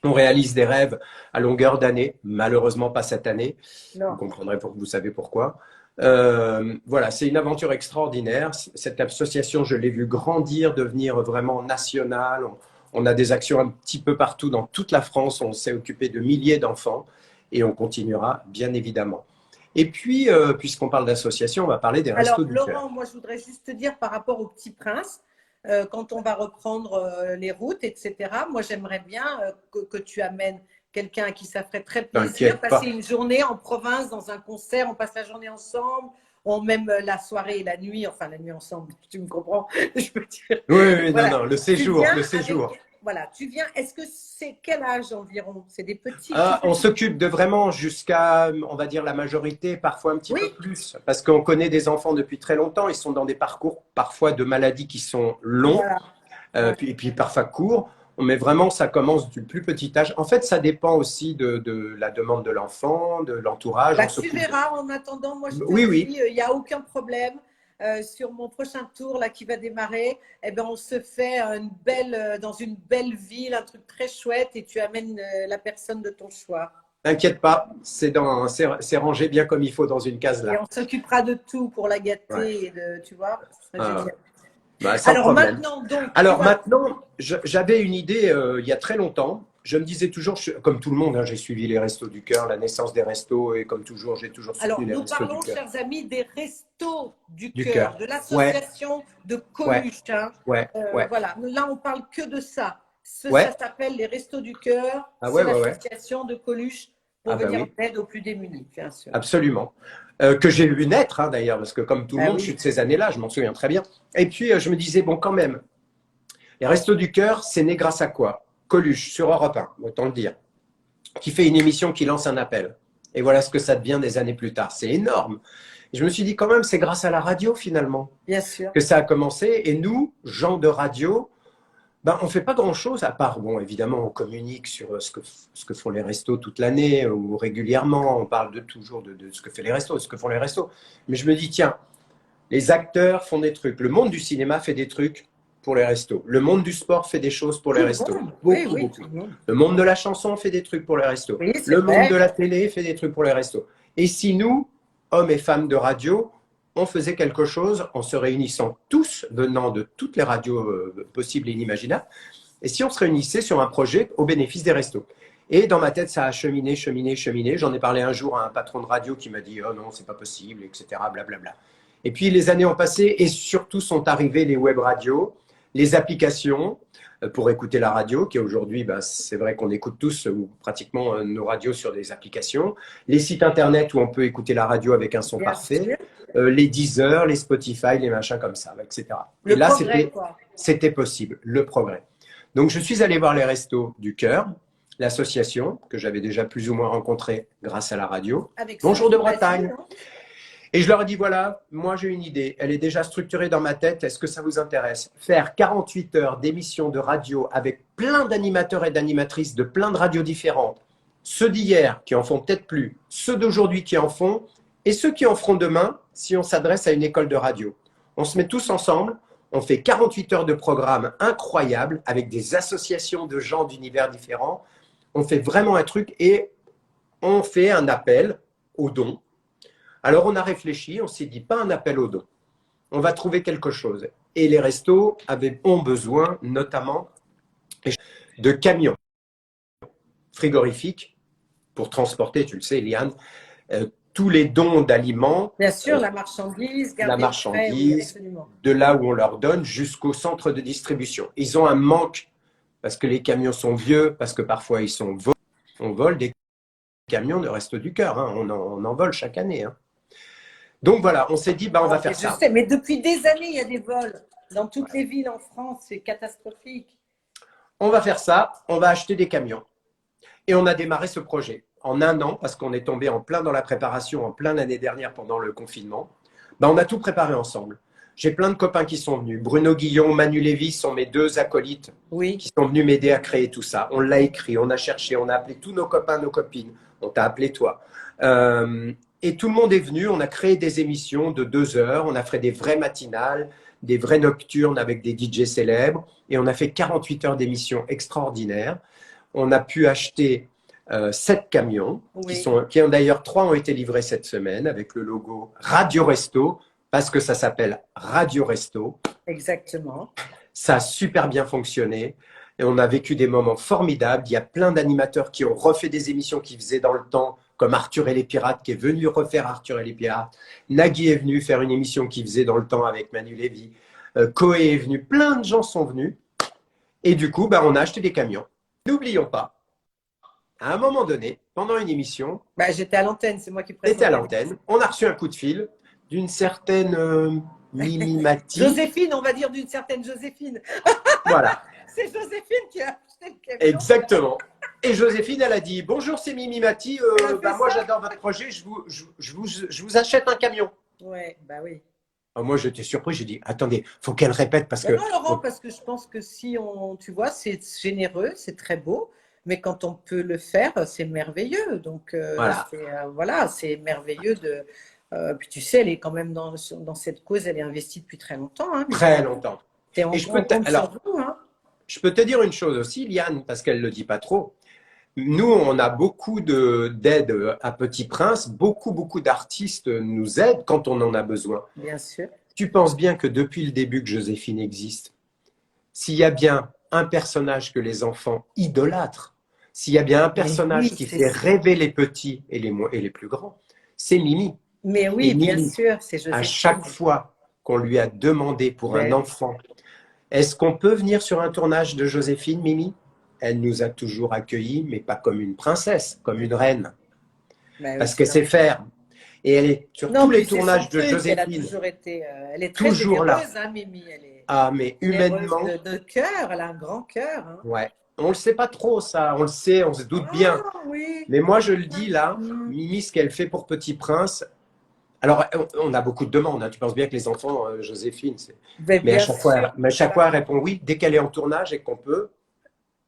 On réalise des rêves à longueur d'année. Malheureusement, pas cette année. Non. Vous comprendrez, vous savez pourquoi. Voilà, c'est une aventure extraordinaire. Cette association, je l'ai vue grandir, devenir vraiment nationale. On a des actions un petit peu partout dans toute la France. On s'est occupé de milliers d'enfants et on continuera, bien évidemment. Et puis, puisqu'on parle d'association, on va parler des Restos du Cœur. Laurent, moi, je voudrais juste te dire par rapport au Petit Prince, quand on va reprendre les routes, etc., moi, j'aimerais bien que tu amènes quelqu'un à qui ça ferait très plaisir, passer une journée en province dans un concert, on passe la journée ensemble, on même la soirée et la nuit ensemble, tu me comprends? Je peux dire. Oui, voilà. non, le séjour. Voilà, tu viens, est-ce que c'est quel âge environ? C'est des petits? On s'occupe de vraiment jusqu'à, on va dire, la majorité, parfois un petit peu plus, parce qu'on connaît des enfants depuis très longtemps, ils sont dans des parcours parfois de maladies qui sont longs, puis parfois courts, mais vraiment ça commence du plus petit âge. En fait, ça dépend aussi de la demande de l'enfant, de l'entourage. Tu verras, en attendant, moi je te dis, il n'y a aucun problème. Sur mon prochain tour là qui va démarrer, on se fait dans une belle ville, un truc très chouette et tu amènes la personne de ton choix. T'inquiète pas, c'est rangé bien comme il faut dans une case là. Et on s'occupera de tout pour la gâter et tu vois, ce serait génial. Bah, sans problème. Maintenant, j'avais une idée il y a très longtemps. je me disais toujours, comme tout le monde, hein, j'ai suivi les Restos du Cœur, la naissance des restos, et comme toujours, j'ai toujours Alors, soutenu les nous Restos parlons, du Cœur. chers amis, des Restos du Du Cœur, Cœur. de Ouais, l'association de ouais, Coluche. Hein. ouais, ouais, Voilà, là, on parle que de ça. Ça ouais. s'appelle les Restos du Cœur. Ah C'est ouais, ouais, ouais. l'association de Coluche pour Ah bah venir oui, en aide aux plus démunis, bien sûr. absolument. Que j'ai vu naître, hein, d'ailleurs, parce que comme tout le Ah monde, je suis oui, de ces années-là, je m'en souviens très bien. Et puis, je me disais, bon, quand même, les Restos du Cœur, c'est né grâce à quoi? Coluche, sur Europe 1, autant le dire, qui fait une émission qui lance un appel. Et voilà ce que ça devient des années plus tard. C'est énorme. Et je me suis dit, quand même, c'est grâce à la radio, finalement, bien sûr. que ça a commencé. Et nous, gens de radio, ben, on ne fait pas grand-chose, à part, bon, évidemment, on communique sur ce que font les restos toute l'année ou régulièrement. On parle toujours de ce que fait les restos, de ce que font les restos. Mais je me dis, tiens, les acteurs font des trucs. Le monde du cinéma fait des trucs pour les restos. Le monde du sport fait des choses pour les Tout le restos. monde. Oui, Beaucoup, oui, beaucoup. tout le monde. Le monde de la chanson fait des trucs pour les restos. Oui, c'est Le monde de vrai. la télé fait des trucs pour les restos. Et si nous, hommes et femmes de radio, on faisait quelque chose en se réunissant tous, venant de toutes les radios possibles et inimaginables, et si on se réunissait sur un projet au bénéfice des restos? Et dans ma tête, ça a cheminé, cheminé, cheminé. J'en ai parlé un jour à un patron de radio qui m'a dit « Oh non, c'est pas possible, etc. » Blablabla. Et puis les années ont passé et surtout sont arrivées les web radios, les applications pour écouter la radio, qui aujourd'hui, ben, c'est vrai qu'on écoute tous ou pratiquement nos radios sur des applications, les sites internet où on peut écouter la radio avec un son Bien parfait, sûr. les Deezer, les Spotify, les machins comme ça, etc. Et Le là, progrès, quoi. c'était possible, le progrès. Donc je suis allé voir les Restos du Cœur, l'association que j'avais déjà plus ou moins rencontrée grâce à la radio. Avec Bonjour de Sophie Massieu, Bretagne. hein. Et je leur ai dit, voilà, moi j'ai une idée, elle est déjà structurée dans ma tête, est-ce que ça vous intéresse? Faire 48 heures d'émissions de radio avec plein d'animateurs et d'animatrices de plein de radios différentes, ceux d'hier qui en font peut-être plus, ceux d'aujourd'hui qui en font, et ceux qui en feront demain si on s'adresse à une école de radio. On se met tous ensemble, on fait 48 heures de programme incroyable avec des associations de gens d'univers différents, on fait vraiment un truc et on fait un appel aux dons. Alors on a réfléchi, on s'est dit pas un appel aux dons, on va trouver quelque chose. Et les restos ont besoin notamment de camions frigorifiques pour transporter, tu le sais Eliane, tous les dons d'aliments, Bien sûr, la marchandise, la garder le frais, oui, marchandise, absolument. de là où on leur donne jusqu'au centre de distribution. Ils ont un manque parce que les camions sont vieux, parce que parfois ils sont volés. On vole des camions de Restos du Cœur, hein. On en vole chaque année. Hein. Donc voilà, on s'est dit, bah, on va faire ça. Je sais, mais depuis des années, il y a des vols dans toutes les villes en France, c'est catastrophique. On va faire ça, on va acheter des camions. Et on a démarré ce projet en un an, parce qu'on est tombé en plein dans la préparation, en plein l'année dernière pendant le confinement. Bah, on a tout préparé ensemble. J'ai plein de copains qui sont venus. Bruno Guillon, Manu Lévy sont mes deux acolytes qui sont venus m'aider à créer tout ça. On l'a écrit, on a cherché, on a appelé tous nos copains, nos copines. On t'a appelé toi. Et tout le monde est venu. On a créé des émissions de 2 heures. On a fait des vraies matinales, des vraies nocturnes avec des DJ célèbres. Et on a fait 48 heures d'émissions extraordinaires. On a pu acheter 7 camions, qui ont d'ailleurs 3 ont été livrés cette semaine avec le logo Radio Resto, parce que ça s'appelle Radio Resto. Exactement. Ça a super bien fonctionné et on a vécu des moments formidables. Il y a plein d'animateurs qui ont refait des émissions qu'ils faisaient dans le temps, comme Arthur et les Pirates, qui est venu refaire Arthur et les Pirates. Nagui est venu faire une émission qu'il faisait dans le temps avec Manu Lévy. Coé est venu, plein de gens sont venus. Et du coup, bah, on a acheté des camions. N'oublions pas, à un moment donné, pendant une émission, bah, j'étais à l'antenne, c'est moi qui présentais. J'étais à l'antenne, on a reçu un coup de fil d'une certaine Mimi Mati. Joséphine, on va dire d'une certaine Joséphine. Voilà. C'est Joséphine qui a acheté le camion. Exactement. Et Joséphine, elle a dit, bonjour, c'est Mimi Mati, bah, moi j'adore votre projet, je vous achète un camion. Ouais, bah oui. Alors, moi j'étais surpris, j'ai dit, attendez, faut qu'elle répète parce que… Non, Laurent, parce que je pense que si on, tu vois, c'est généreux, c'est très beau, mais quand on peut le faire, c'est merveilleux. Donc voilà, c'est merveilleux de… puis tu sais, elle est quand même dans cette cause, elle est investie depuis très longtemps. Hein, très longtemps. Et je peux te dire une chose aussi, Liane, parce qu'elle ne le dit pas trop. Nous, on a beaucoup d'aide à Petit Prince. Beaucoup d'artistes nous aident quand on en a besoin. Bien sûr. Tu penses bien que depuis le début que Joséphine existe, s'il y a bien un personnage que les enfants idolâtrent, S'il y a bien un Mais oui, personnage qui c'est fait ça. rêver les petits et les plus grands, c'est Mimi. Mais Et oui, bien Mimi, sûr, c'est à Joséphine. chaque fois qu'on lui a demandé pour un Ben oui. enfant, est-ce qu'on peut venir sur un tournage de Joséphine, Mimi? Elle nous a toujours accueillis, mais pas comme une princesse, comme une reine, Ben oui, parce que c'est c'est normal. faire. Et elle est sur Non, tous les puis c'est son tournages de truc. Elle a Joséphine, toujours été. Elle est très toujours là. généreuse, hein, Mimi. Elle est Ah, mais généreuse humainement, de cœur. Elle a un grand cœur. Hein. ouais. On le sait pas trop, ça. On le sait, on se doute bien. Ah oui. Mais moi, je le dis là, Mm. Mimi, ce qu'elle fait pour Petit Prince. Alors, on a beaucoup de demandes. Hein. Tu penses bien que les enfants, Joséphine, Ben, mais bien sûr. à chaque fois, elle répond oui. Dès qu'elle est en tournage et qu'on peut,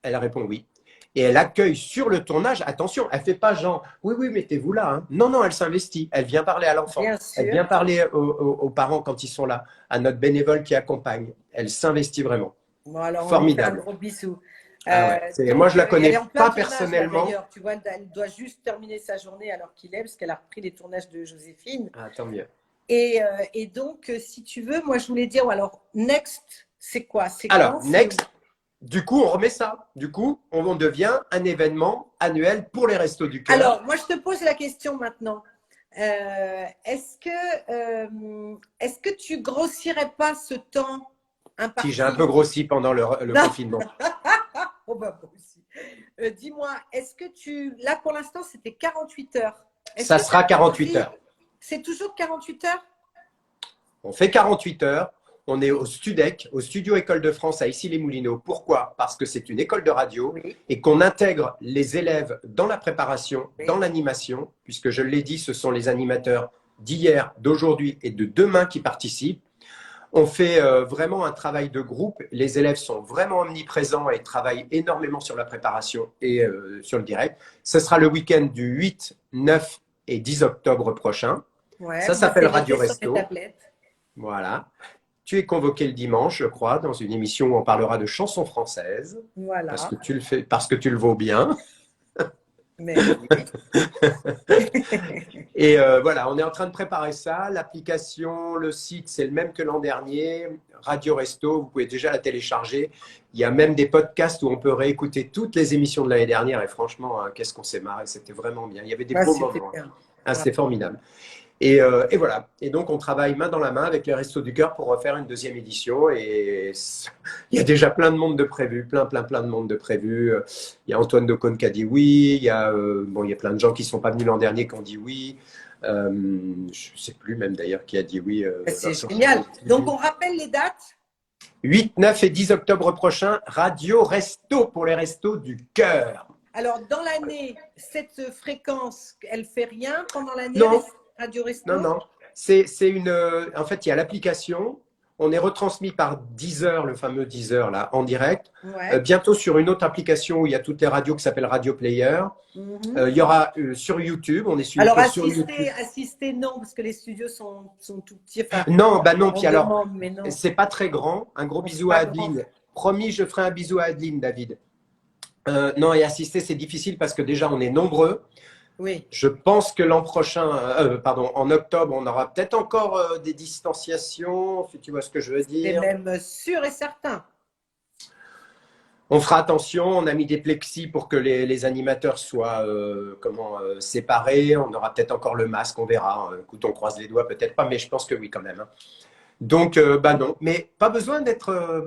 elle répond oui. Et elle accueille sur le tournage. Attention, elle fait pas genre oui, oui, mettez-vous là. Hein. Non, non, elle s'investit. Elle vient parler à l'enfant. Bien Elle sûr. vient parler aux parents quand ils sont là, à notre bénévole qui accompagne. Elle s'investit vraiment. Bon, alors on lui fait un Formidable. gros bisou. Ah ouais. Moi, Donc, je la elle est connais en plein pas tournage là personnellement. d'ailleurs. Tu vois, elle doit juste terminer sa journée alors qu'il est, parce qu'elle a repris les tournages de Joséphine. Ah, tant mieux. Et donc, si tu veux, moi je voulais dire, alors, Next, c'est quoi? C'est Alors, quand? C'est où? next, du coup, on remet ça. Du coup, on devient un événement annuel pour les Restos du Cœur. Alors, moi je te pose la question maintenant. Est-ce que tu grossirais pas ce temps Si imparti? j'ai un peu grossi pendant le Non. confinement. Oh bah moi aussi. Dis-moi, est-ce que là pour l'instant c'était 48 heures. Est-ce Ça que sera tu 48 envie... heures. C'est toujours 48 heures? On fait 48 heures. On est au Studec, au Studio École de France à Issy-les-Moulineaux. Pourquoi? Parce que c'est une école de radio Oui. et qu'on intègre les élèves dans la préparation, Oui. dans l'animation, puisque je l'ai dit, ce sont les animateurs d'hier, d'aujourd'hui et de demain qui participent. On fait vraiment un travail de groupe. Les élèves sont vraiment omniprésents et travaillent énormément sur la préparation et sur le direct. Ce sera le week-end du 8, 9 et 10 octobre prochain. Ouais, Ça moi s'appelle c'est Radio noté sur tes Resto. tablettes. Voilà. Tu es convoqué le dimanche, je crois, dans une émission où on parlera de chansons françaises. Parce Voilà. que tu le fais, parce que tu le vaux bien. Mais oui. Et voilà, on est en train de préparer ça. L'application, le site, c'est le même que l'an dernier. Radio Resto, vous pouvez déjà la télécharger. Il y a même des podcasts où on peut réécouter toutes les émissions de l'année dernière. Et franchement, hein, qu'est-ce qu'on s'est marré. C'était vraiment bien. Il y avait des Ah, beaux c'était moments. bien. Ah, Ouais. c'était formidable. Et voilà. Et donc, on travaille main dans la main avec les Restos du Cœur pour refaire une deuxième édition. Et il y a déjà plein de monde de prévu, plein de monde de prévu. Il y a Antoine Decaune qui a dit oui. Il y a, bon, il y a plein de gens qui ne sont pas venus l'an dernier qui ont dit oui. Je ne sais plus même d'ailleurs qui a dit oui. C'est Vincent génial. Chaput. Donc on rappelle les dates? 8, 9 et 10 octobre prochain, Radio Resto pour les Restos du Cœur. Alors dans l'année, cette fréquence, elle fait rien pendant l'année, Non, Radio Resto? non, non. En fait, il y a l'application. On est retransmis par Deezer, le fameux Deezer, là, en direct. Ouais. Bientôt sur une autre application où il y a toutes les radios qui s'appelle Radio Player. Mhm. Il y aura sur YouTube. On est suivi Alors que sur YouTube. assister, non, parce que les studios sont tout petits. Enfin, Non, bah non. on Puis alors, demande, mais non. c'est pas très grand. Un gros Non, c'est bisou à pas grand. Adeline. Promis, je ferai un bisou à Adeline, David. Non, et assister, c'est difficile parce que déjà, on est nombreux. Oui. Je pense que l'an prochain, en octobre, on aura peut-être encore des distanciations, si tu vois ce que je veux C'est dire. même sûr et certain. On fera attention, on a mis des plexis pour que les animateurs soient séparés. On aura peut-être encore le masque, on verra. Écoute, on croise les doigts, peut-être pas, mais je pense que oui quand même. Hein. Donc, bah non, mais pas besoin d'être.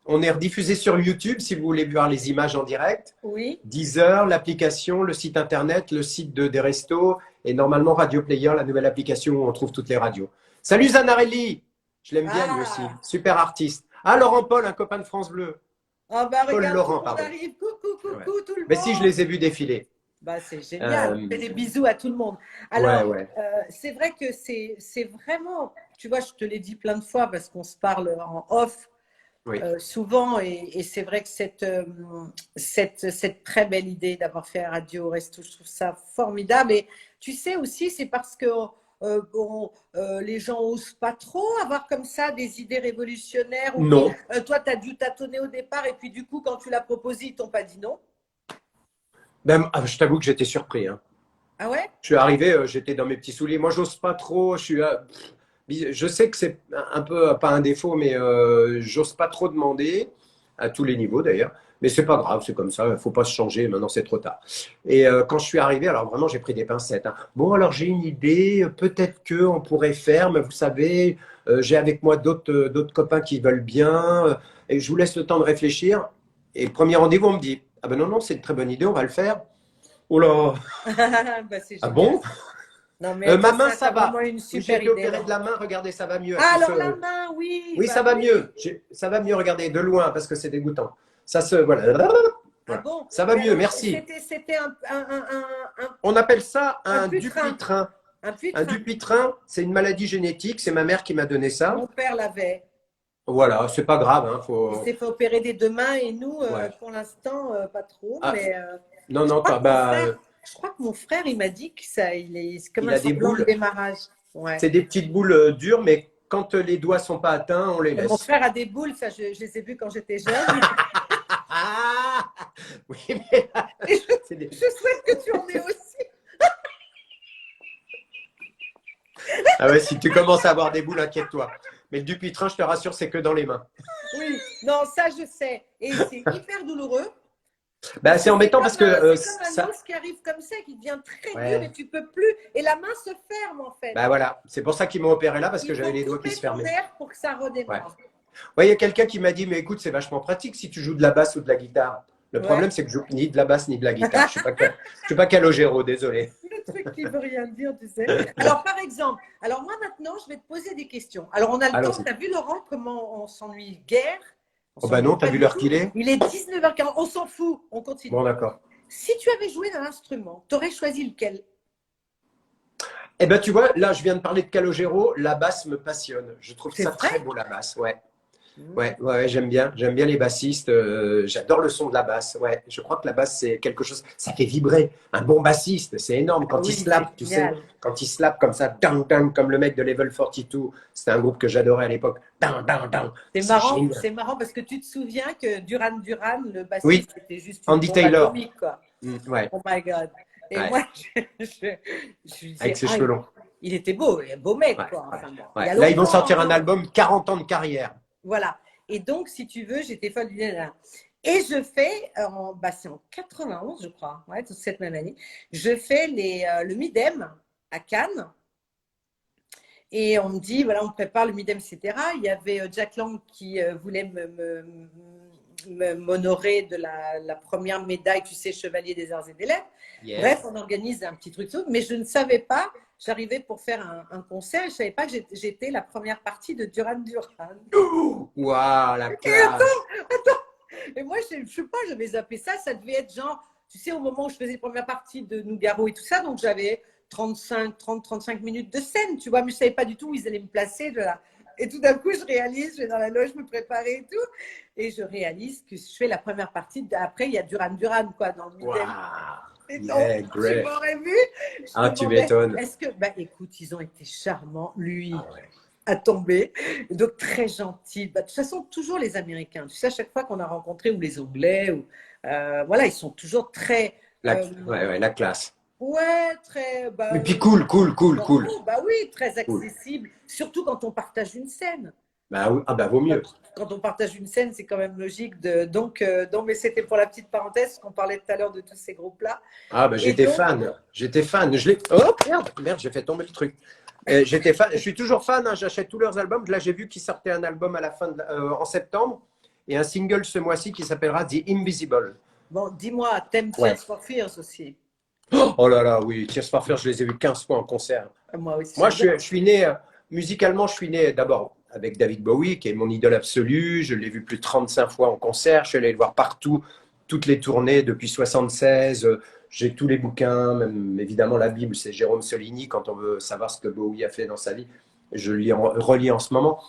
On est rediffusé sur YouTube si vous voulez voir les images en direct. Oui. Deezer, l'application, le site internet, le site des restos et normalement Radio Player, la nouvelle application où on trouve toutes les radios. Salut Zanarelli, je l'aime bien lui aussi, super artiste. Ah Laurent Paul, un copain de France Bleu. Oh bah Paul regarde, Laurent, tout le monde pardon. arrive. Coucou, Ouais. tout le Mais monde. si, je les ai vus défiler. Bah, c'est génial. Fais des bisous à tout le monde. Alors, ouais. c'est vrai que c'est vraiment, tu vois, je te l'ai dit plein de fois parce qu'on se parle en off Oui. souvent et c'est vrai que cette très belle idée d'avoir fait Radio Resto, je trouve ça formidable. Et tu sais aussi, c'est parce que les gens n'osent pas trop avoir comme ça des idées révolutionnaires. Ou Non. toi, tu as dû tâtonner au départ et puis du coup, quand tu l'as proposé, ils t'ont pas dit non. Ben, je t'avoue que j'étais surpris. Hein. Ah ouais? Je suis arrivé, j'étais dans mes petits souliers. Moi, j'ose pas trop. Je sais que c'est un peu, pas un défaut, mais j'ose pas trop demander. à tous les niveaux d'ailleurs. Mais c'est pas grave, c'est comme ça, il ne faut pas se changer, maintenant c'est trop tard. Et quand je suis arrivé, alors vraiment j'ai pris des pincettes, hein. Bon, alors j'ai une idée, peut-être qu'on pourrait faire, mais vous savez, j'ai avec moi d'autres copains qui veulent bien, et je vous laisse le temps de réfléchir. Et le premier rendez-vous, on me dit, ah ben non, non, c'est une très bonne idée, on va le faire. Oh là, Bah, c'est ah génial. bon? Non, mais Ma toi, main, ça, ça t'as va. vraiment une Oui, j'ai super été idée, opéré non? de la main, regardez, ça va mieux. Elle Ah, peut alors se... la main, oui, Oui, bah ça va oui. mieux. Ça va mieux, regardez, de loin, parce que c'est dégoûtant. Ça se... Voilà. Ah Voilà. bon? Ça va Mais mieux, alors, merci. c'était On appelle ça un un puit-train. Dupuytren. Un Un puit-train. Dupuytren, c'est une maladie génétique. C'est ma mère qui m'a donné ça. Mon père l'avait. Voilà, c'est pas grave. Hein, Il faut... s'est fait opérer des deux mains et nous, Ouais. pour l'instant, pas trop. Ah, Mais non, je non, crois toi, que mon bah, frère, je crois que mon frère, il m'a dit que ça, c'est comme il un a des semblant de boules. démarrage. Ouais. C'est des petites boules dures, mais quand les doigts sont pas atteints, on les Et mon laisse. frère a des boules, ça, je les ai vues quand j'étais jeune. Ah, oui, mais Et c'est des... je souhaite que tu en aies aussi. Ah ouais, si tu commences à avoir des boules, inquiète-toi. Mais le Dupuytren, je te rassure, c'est que dans les mains. Oui, non, ça je sais. Et c'est hyper douloureux. Bah, Parce c'est que embêtant parce que c'est comme un ça. os qui arrive comme ça, qui devient très dur et Ouais. tu peux plus. Et la main se ferme en fait. Bah voilà, c'est pour ça qu'ils m'ont opéré là parce que Il j'avais faut les doigts qui couper se ton fermaient. nerf pour que ça Ouais. redémarre. Ouais, il y a quelqu'un qui m'a dit, mais écoute, c'est vachement pratique si tu joues de la basse ou de la guitare. Le Ouais. problème, c'est que je joue ni de la basse ni de la guitare. Je suis pas Calogero, désolé. Le truc qui veut rien dire, tu sais. Alors, par exemple, alors moi maintenant, je vais te poser des questions. Alors, on a le temps. Allons-y. Tu as vu, Laurent, comment on s'ennuie guère? On Oh bah s'ennuie non, t'as pas vu du l'heure tout. qu'il est? Il est 19h40. On s'en fout. On continue. Bon, d'accord. Si tu avais joué d'un instrument, tu aurais choisi lequel? Eh ben, tu vois, là, je viens de parler de Calogero. La basse me passionne. Je trouve C'est ça vrai? très beau, la basse. Ouais. Ouais, j'aime bien. J'aime bien les bassistes. J'adore le son de la basse. Ouais, je crois que la basse, c'est quelque chose. Ça fait vibrer. Un bon bassiste, c'est énorme. Ah Quand il oui, slappe, c'est tu sais, génial. quand il slappe comme ça, dang, dang, comme le mec de Level 42. C'était un groupe que j'adorais à l'époque. Dang, dang, dang. C'est génial. C'est marrant parce que tu te souviens que Duran Duran, le Oui, bassiste, c'était juste une Andy bombe Taylor. atomique, quoi. Ouais, Oh my God. Et ouais. moi, je Avec disais, ses ah, cheveux longs. il était beau, un beau mec, Ouais, quoi. ouais, Enfin bon, il y ouais. a Là, ils vont longtemps sortir un encore. album 40 ans de carrière. Voilà. Et donc, si tu veux, j'étais folle du là. Et je fais, bah, c'est en 91, je crois, ouais, cette même année, je fais le Midem à Cannes. Et on me dit, voilà, on prépare le Midem, etc. Il y avait Jack Lang qui voulait m'honorer de la première médaille, tu sais, Chevalier des Arts et des Lettres. Yes. Bref, on organise un petit truc, mais je ne savais pas, j'arrivais pour faire un concert, je ne savais pas que j'étais la première partie de Duran Duran. Waouh, la Et classe. attends, et moi, je ne sais pas, j'avais zappé ça, ça devait être genre, tu sais, au moment où je faisais la première partie de Nougaro et tout ça, donc j'avais 30-35 minutes de scène, tu vois, mais je ne savais pas du tout où ils allaient me placer de là. Et tout d'un coup, je réalise, je vais dans la loge me préparer et tout, et je réalise que je fais la première partie. Après, il y a Duran Duran, quoi, dans le Midem. Et donc, Yeah, tu great. m'aurais vu. Ah, tu m'étonnes. Est-ce que, bah écoute, ils ont été charmants, lui. Ah ouais. À tomber, donc très gentil. Bah, de toute façon, toujours les Américains. Tu sais, à chaque fois qu'on a rencontré, ou les Anglais, ou, voilà, ils sont toujours très. Ouais, la classe. Ouais, très. Bah, Et puis cool. bah oui, très Cool. accessible. Surtout quand on partage une scène. Bah oui, ah bah vaut mieux. Quand on partage une scène, c'est quand même logique. Donc, mais c'était pour la petite parenthèse qu'on parlait tout à l'heure de tous ces groupes-là. Ah bah j'étais fan. J'étais fan. Oh merde, j'ai fait tomber le truc. J'étais fan. Je suis toujours fan. Hein, j'achète tous leurs albums. Là, j'ai vu qu'ils sortaient un album à la fin en septembre et un single ce mois-ci qui s'appellera The Invisible. Bon, dis-moi, t'aimes Ouais. Tears for Fears aussi? Oh là là, oui. Tears for Fears, je les ai vus 15 fois en concert. Moi aussi. Moi, je suis né, musicalement, je suis né d'abord avec David Bowie, qui est mon idole absolue. Je l'ai vu plus de 35 fois en concert. Je suis allé le voir partout, toutes les tournées depuis 76. J'ai tous les bouquins, même évidemment la Bible, c'est Jérôme Soligny, quand on veut savoir ce que Bowie a fait dans sa vie. Je le relis en ce moment.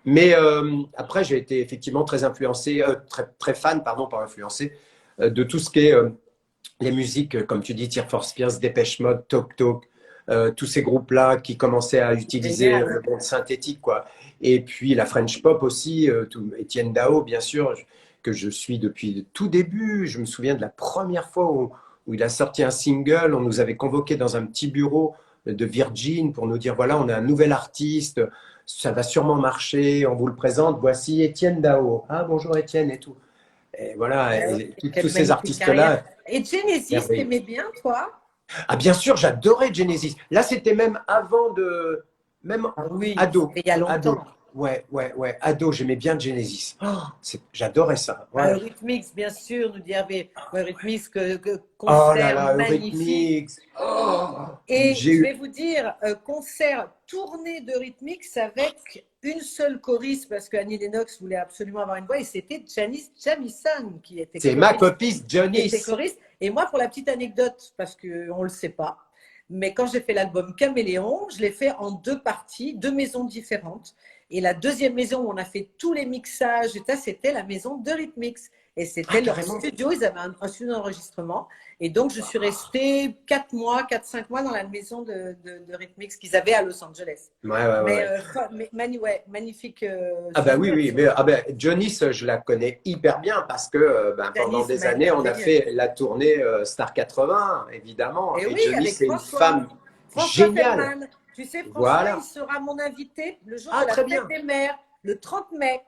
Mais après, j'ai été effectivement très influencé, très fan, pardon, pas influencé, de tout ce qui est les musiques, comme tu dis, Tears for Fears, Dépêche Mode, Talk Talk, tous ces groupes-là qui commençaient à utiliser le monde synthétique, quoi. Et puis la French Pop aussi, Étienne Dao, bien sûr, que je suis depuis le tout début. Je me souviens de la première fois où il a sorti un single. On nous avait convoqués dans un petit bureau de Virgin pour nous dire, voilà, on a un nouvel artiste, ça va sûrement marcher, on vous le présente. Voici Étienne Dao. Ah, bonjour Étienne et tout. Et voilà, Ah et oui, tous quelle ces magnifique carrière. artistes-là, Et Genesis, merveilleux. t'aimais bien, toi? Ah, bien sûr, j'adorais Genesis. Là, c'était même avant même Ah oui, ado, c'était il y a ado. longtemps. Ouais, ado, j'aimais bien Genesis. J'adorais ça. Ouais. Eurythmics, bien sûr, nous dirait Eurythmics, Oh là concert là, magnifique. Eurythmics. Oh, Et j'ai je eu. vais vous dire, concert tourné de Rhythmix avec une seule choriste, parce que Annie Lennox voulait absolument avoir une voix, et c'était Janice Jamison C'est ma copine qui était Janice. choriste. Et moi, pour la petite anecdote, parce qu'on ne le sait pas, mais quand j'ai fait l'album Caméléon, je l'ai fait en deux parties, deux maisons différentes. Et la deuxième maison où on a fait tous les mixages, c'était la maison de Rhythmix. Et Ah, c'était leur carrément. studio, ils avaient un studio d'enregistrement. Et donc, je suis restée 4 mois, 4-5 mois dans la maison de Rhythmix qu'ils avaient à Los Angeles. Mais, Ouais. ouais, magnifique Ah bah oui, souvenir. oui, mais Janice, je la connais hyper bien parce que pendant Janice, des années, on a merveilleux. fait la tournée Star 80, évidemment. Et Et oui, Janice, avec c'est une femme François géniale. Feldman. Tu sais, François, il Voilà. sera mon invité le jour de Ah, la très fête bien. des mères, le 30 mai.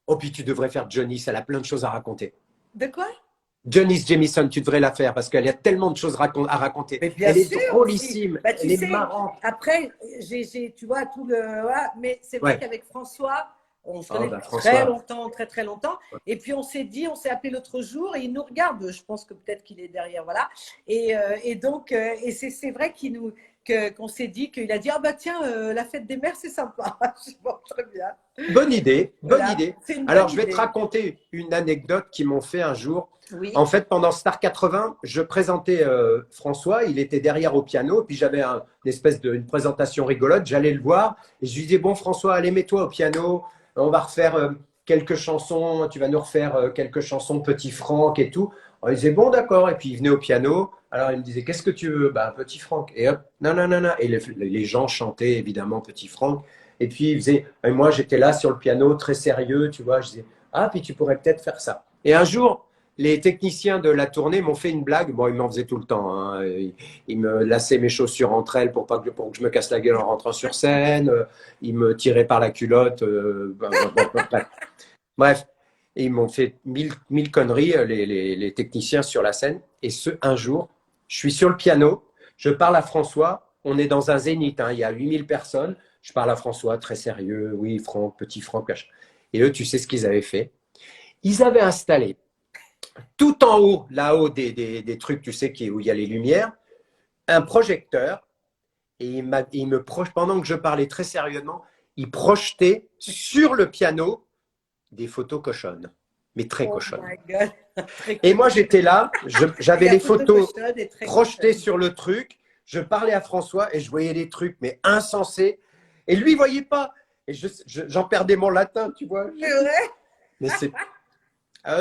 Oh, puis tu devrais faire Janice, elle a plein de choses à raconter. De quoi? Janice Jamison, tu devrais la faire parce qu'elle a tellement de choses à raconter. Mais bien Elle est sûr aussi. drôlissime, Bah, elle tu est sais, marrante. après, tu vois, tout le. Voilà. Mais c'est vrai Ouais. qu'avec François, on se Oh, connaît bah depuis très François. longtemps, très très longtemps. Et puis on s'est appelé l'autre jour et il nous regarde. Je pense que peut-être qu'il est derrière, voilà. Et donc, c'est vrai qu'on s'est dit qu'il a dit ah bah tiens, la fête des mères c'est sympa. Je dis, bon, très bien. Bonne idée, bonne Voilà, idée. c'est une Alors, bonne je vais te idée. raconter une anecdote qu'ils m'ont fait un jour. En Oui. fait, pendant Star 80, je présentais François, il était derrière au piano, puis j'avais une espèce une présentation rigolote, j'allais le voir, et je lui disais, bon François, allez, mets-toi au piano, on va refaire quelques chansons, tu vas nous refaire quelques chansons Petit Franck et tout. Alors, il disait, bon d'accord, et puis il venait au piano, alors il me disait, qu'est-ce que tu veux? Bah, Petit Franck. Et hop, non, non, non, non. Et les gens chantaient évidemment Petit Franck. Et puis il faisait, et moi j'étais là sur le piano, très sérieux, tu vois, je disais, ah, puis tu pourrais peut-être faire ça. Et un jour, les techniciens de la tournée m'ont fait une blague. Bon, ils m'en faisaient tout le temps, hein. Ils me lassaient mes chaussures entre elles pour que je me casse la gueule en rentrant sur scène. Ils me tiraient par la culotte. Bref, et ils m'ont fait mille conneries, les techniciens sur la scène. Et un jour, je suis sur le piano, je parle à François. On est dans un zénith, hein, il y a 8000 personnes. Je parle à François, très sérieux. Oui, Franck, petit Franck. Et eux, tu sais ce qu'ils avaient fait? Ils avaient installé tout en haut, là-haut des trucs, tu sais, où il y a les lumières, un projecteur. Et pendant que je parlais très sérieusement, il projetait sur le piano des photos cochonnes, mais très Oh cochonnes. my God. Très Et cool. moi, j'étais là, Et j'avais la les photo photos cochonne est très projetées cochonne. sur le truc, je parlais à François et je voyais des trucs, mais insensés. Et lui, il ne voyait pas. Et j'en perdais mon latin, tu vois. C'est vrai? Mais c'est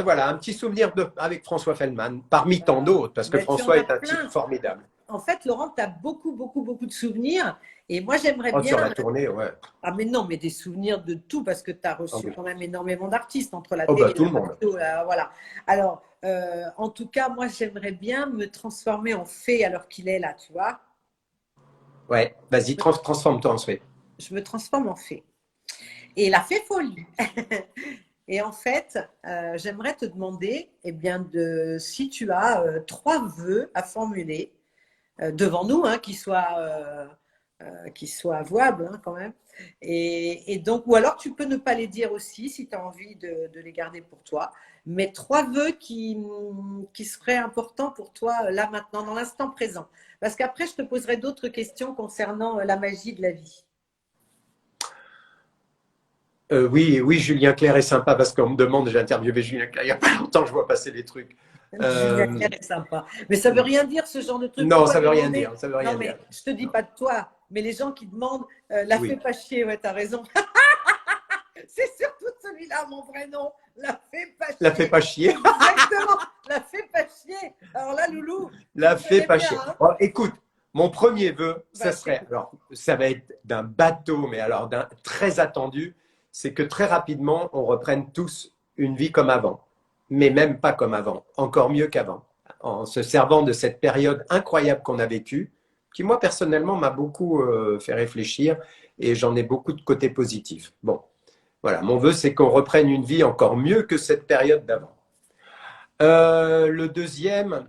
voilà, un petit souvenir avec François Feldman, parmi tant d'autres, parce que Mais tu en François as est un type plein. formidable. En fait, Laurent, tu as beaucoup, beaucoup, beaucoup de souvenirs. Et moi, j'aimerais Oh, sur la bien. tournée, ouais. Ah, mais non, mais des souvenirs de tout, parce que tu as Oh, reçu oui. quand même énormément d'artistes entre la Oh, bah, télé, tout la le monde. radio, voilà. Alors, en tout cas, moi, j'aimerais bien me transformer en fée alors qu'il est là, tu vois. Ouais, vas-y, transforme-toi en fait. Je me transforme en fée. Et la fée folie. Et en fait, j'aimerais te demander, eh bien, si tu as 3 vœux à formuler devant nous, hein, qui soient avouables hein, quand même. Et donc, ou alors tu peux ne pas les dire aussi si tu as envie de les garder pour toi. Mais 3 vœux qui seraient importants pour toi là maintenant, dans l'instant présent. Parce qu'après, je te poserai d'autres questions concernant la magie de la vie. Oui, oui, Julien Clerc est sympa parce qu'on me demande, j'ai interviewé Julien Clerc il n'y a pas longtemps, je vois passer des trucs. Julien Euh, Clerc est sympa. Mais ça veut rien dire ce genre de truc. non, Pourquoi ça veut rien demander? dire, ça veut Non, rien dire. mais je te dis pas de toi, mais les gens qui demandent la fée Oui, pas chier, ouais, t'as raison. C'est surtout celui-là, mon vrai nom. La fée pas la fais chier. pas chier, Exactement. La fée pas chier. Alors là, Loulou, tu la me fais connais pas bien, chier. hein? Bon, écoute, mon premier vœu, ça Bah, je serait, t'écoute. alors, ça va être d'un bateau, mais alors d'un très attendu, c'est que très rapidement, on reprenne tous une vie comme avant, mais même pas comme avant, encore mieux qu'avant, en se servant de cette période incroyable qu'on a vécue, qui moi personnellement m'a beaucoup fait réfléchir et j'en ai beaucoup de côtés positifs. Bon, voilà, mon vœu, c'est qu'on reprenne une vie encore mieux que cette période d'avant. Le deuxième,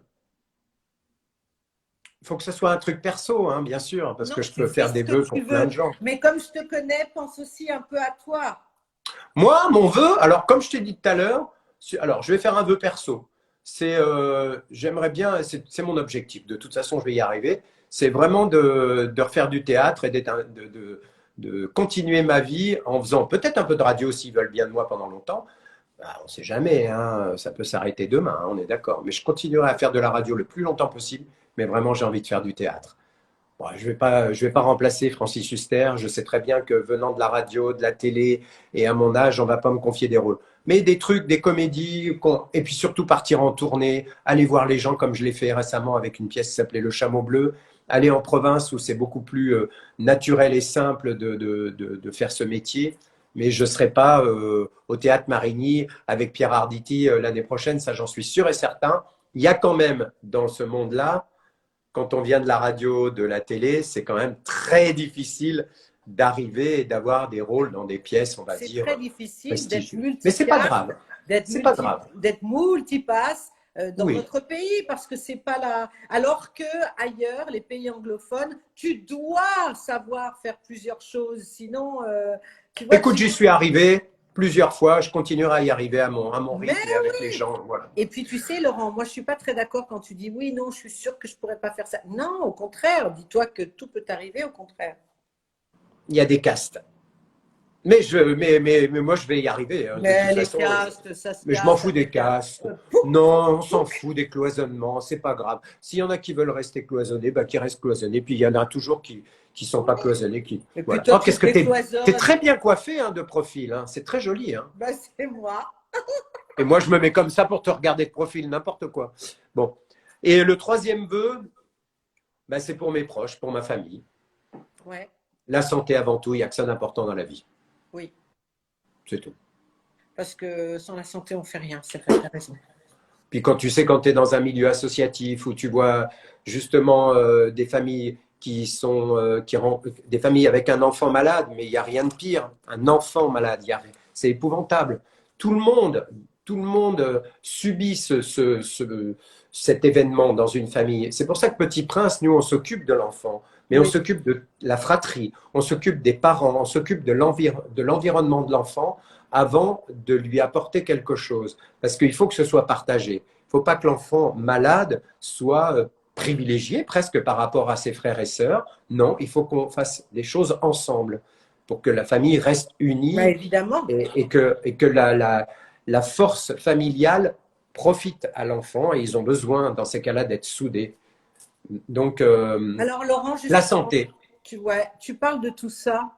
il faut que ce soit un truc perso, hein, bien sûr, parce Non, que je tu peux fais faire ce des que vœux tu pour plein veux. de gens. Mais comme je te connais, pense aussi un peu à toi. Moi, mon vœu, alors comme je t'ai dit tout à l'heure, alors je vais faire un vœu perso. J'aimerais bien, c'est mon objectif. De toute façon, je vais y arriver. C'est vraiment de refaire du théâtre et de continuer ma vie en faisant peut-être un peu de radio s'ils veulent bien de moi pendant longtemps. Bah, on ne sait jamais, hein, ça peut s'arrêter demain, hein, on est d'accord. Mais je continuerai à faire de la radio le plus longtemps possible. Mais vraiment, j'ai envie de faire du théâtre. Bon, je vais pas remplacer Francis Huster. Je sais très bien que venant de la radio, de la télé et à mon âge, on va pas me confier des rôles. Mais des trucs, des comédies, et puis surtout partir en tournée, aller voir les gens comme je l'ai fait récemment avec une pièce qui s'appelait Le Chameau Bleu, aller en province où c'est beaucoup plus naturel et simple de faire ce métier. Mais je ne serai pas au Théâtre Marigny avec Pierre Arditi l'année prochaine, ça j'en suis sûr et certain. Il y a quand même dans ce monde-là quand on vient de la radio, de la télé, c'est quand même très difficile d'arriver et d'avoir des rôles dans des pièces, on va C'est dire, très difficile d'être prestigieuses. Mais c'est pas multicast, grave. C'est pas grave. d'être multipass dans Oui. notre pays parce que c'est pas là. Alors que ailleurs, les pays anglophones, tu dois savoir faire plusieurs choses, sinon, tu vois. Écoute, j'y suis arrivé plusieurs fois. Je continuerai à y arriver à mon Mais rythme et avec les oui. gens. Voilà. Et puis tu sais, Laurent, moi je suis pas très d'accord quand tu dis oui, non, je suis sûre que je pourrais pas faire ça. Non, au contraire, dis-toi que tout peut arriver, au contraire. Il y a des castes. Mais moi, je vais y arriver. Hein, de toute Mais les façon, castes, ça se mais je m'en casse fous des avec un. castes. Non, on s'en fout des cloisonnements. C'est pas grave. S'il y en a qui veulent rester cloisonnés, bah, qui restent cloisonnés. Puis il y en a toujours qui sont pas cloisonnés. Et puis Voilà. toi, Oh, tu qu'est-ce que te t'es décloisonnes. très bien coiffé hein, de profil. Hein. C'est très joli. Hein. Bah, c'est moi. Et moi, je me mets comme ça pour te regarder de profil, n'importe quoi. Bon. Et le troisième vœu, bah, c'est pour mes proches, pour ma famille. Ouais, La santé avant tout. Il n'y a que ça d'important dans la vie. oui. C'est tout. Parce que sans la santé, on fait rien. C'est vrai, t'as raison. Puis quand tu sais, quand tu es dans un milieu associatif où tu vois justement des familles des familles avec un enfant malade, mais il n'y a rien de pire. Un enfant malade, c'est épouvantable. Tout le monde, tout le monde subit cet événement dans une famille. C'est pour ça que Petit Prince, nous, on s'occupe de l'enfant, mais on Oui, s'occupe de la fratrie, on s'occupe des parents, on s'occupe de l'environnement de l'enfant avant de lui apporter quelque chose. Parce qu'il faut que ce soit partagé. Il ne faut pas que l'enfant malade soit privilégié presque par rapport à ses frères et sœurs. Non, il faut qu'on fasse des choses ensemble pour que la famille reste bah, unie évidemment. et que la force familiale profite à l'enfant et ils ont besoin dans ces cas-là d'être soudés. Donc, Alors, Laurent, la justement, santé. ouais, tu parles de tout ça.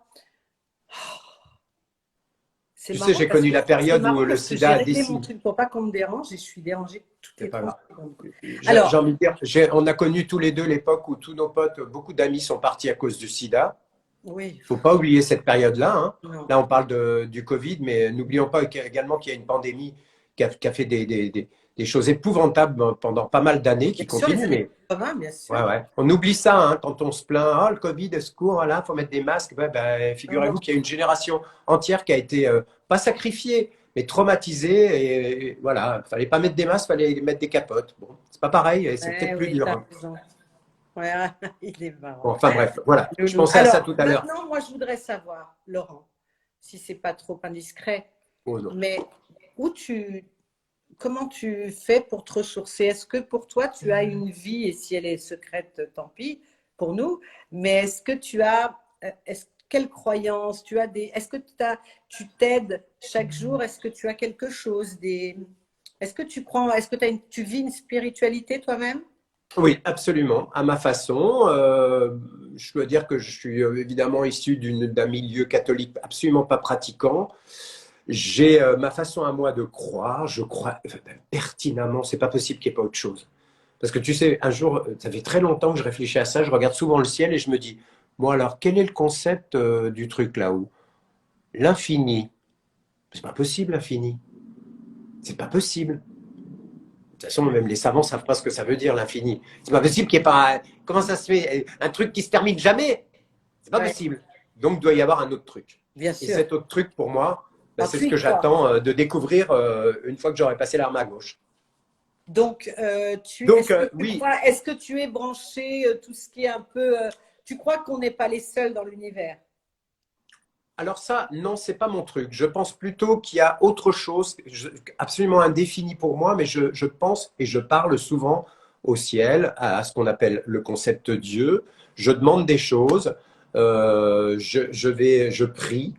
C'est Tu sais, marrant j'ai parce connu que la c'est période où marrant le parce que j'ai sida a réglé mon décimé. truc pour pas qu'on me dérange et je suis dérangée toutes C'est les pas 30 grave. secondes. J'ai Alors, envie de dire, on a connu tous les deux l'époque où tous nos potes, beaucoup d'amis sont partis à cause du sida. oui, Il ne faut pas oublier cette période-là. Hein. non. Là, on parle du Covid, mais n'oublions pas également qu'il y a une pandémie qui a fait des choses épouvantables pendant pas mal d'années, Bien qui sûr, les continuent. années Mais 80, bien ouais, sûr. ouais. On oublie ça hein, quand on se plaint. Ah, le Covid, au secours, là, il faut mettre des masques. Ouais, ben, Non, non. figurez-vous qu'il y a une génération entière qui a été, pas sacrifiée, mais traumatisée. Et voilà, il fallait pas mettre des masques, il fallait mettre des capotes. Bon, c'est pas pareil, et c'est Eh peut-être plus oui, dur. t'as Hein. raison. Ouais, il est Bon, marrant. enfin bref, voilà. Je Loulou. pensais à ça Alors, tout à l'heure. maintenant, moi, je voudrais savoir, Laurent, si c'est pas trop indiscret, Oh, non. mais où comment tu fais pour te ressourcer? Est-ce que pour toi, tu as une vie, et si elle est secrète, tant pis pour nous, mais est-ce que tu as, quelle croyance tu as est-ce que tu t'aides chaque jour? Est-ce que tu as quelque chose est-ce que tu crois, est-ce que tu vis une spiritualité toi-même? Oui, absolument, à ma façon. Je dois dire que je suis évidemment issu d'un milieu catholique absolument pas pratiquant. J'ai ma façon à moi de croire. Je crois pertinemment, c'est pas possible qu'il n'y ait pas autre chose. Parce que tu sais, un jour, ça fait très longtemps que je réfléchis à ça. Je regarde souvent le ciel et je me dis, bon alors, quel est le concept du truc là-haut? L'infini. C'est pas possible, l'infini. C'est pas possible. De toute façon, même les savants ne savent pas ce que ça veut dire, l'infini. C'est pas possible qu'il n'y ait pas. Comment ça se fait? Un truc qui se termine jamais? C'est pas Ouais, possible. Donc, il doit y avoir un autre truc. bien Et sûr. cet autre truc, pour moi, ben, c'est ce que Ensuite, quoi? j'attends de découvrir une fois que j'aurai passé l'arme à gauche. Donc, Donc, oui. est-ce que tu es branché tout ce qui est un peu, tu crois qu'on n'est pas les seuls dans l'univers? Alors ça, non, c'est pas mon truc. Je pense plutôt qu'il y a autre chose, absolument indéfini pour moi, mais je pense et je parle souvent au ciel, à ce qu'on appelle le concept Dieu. Je demande des choses, je prie,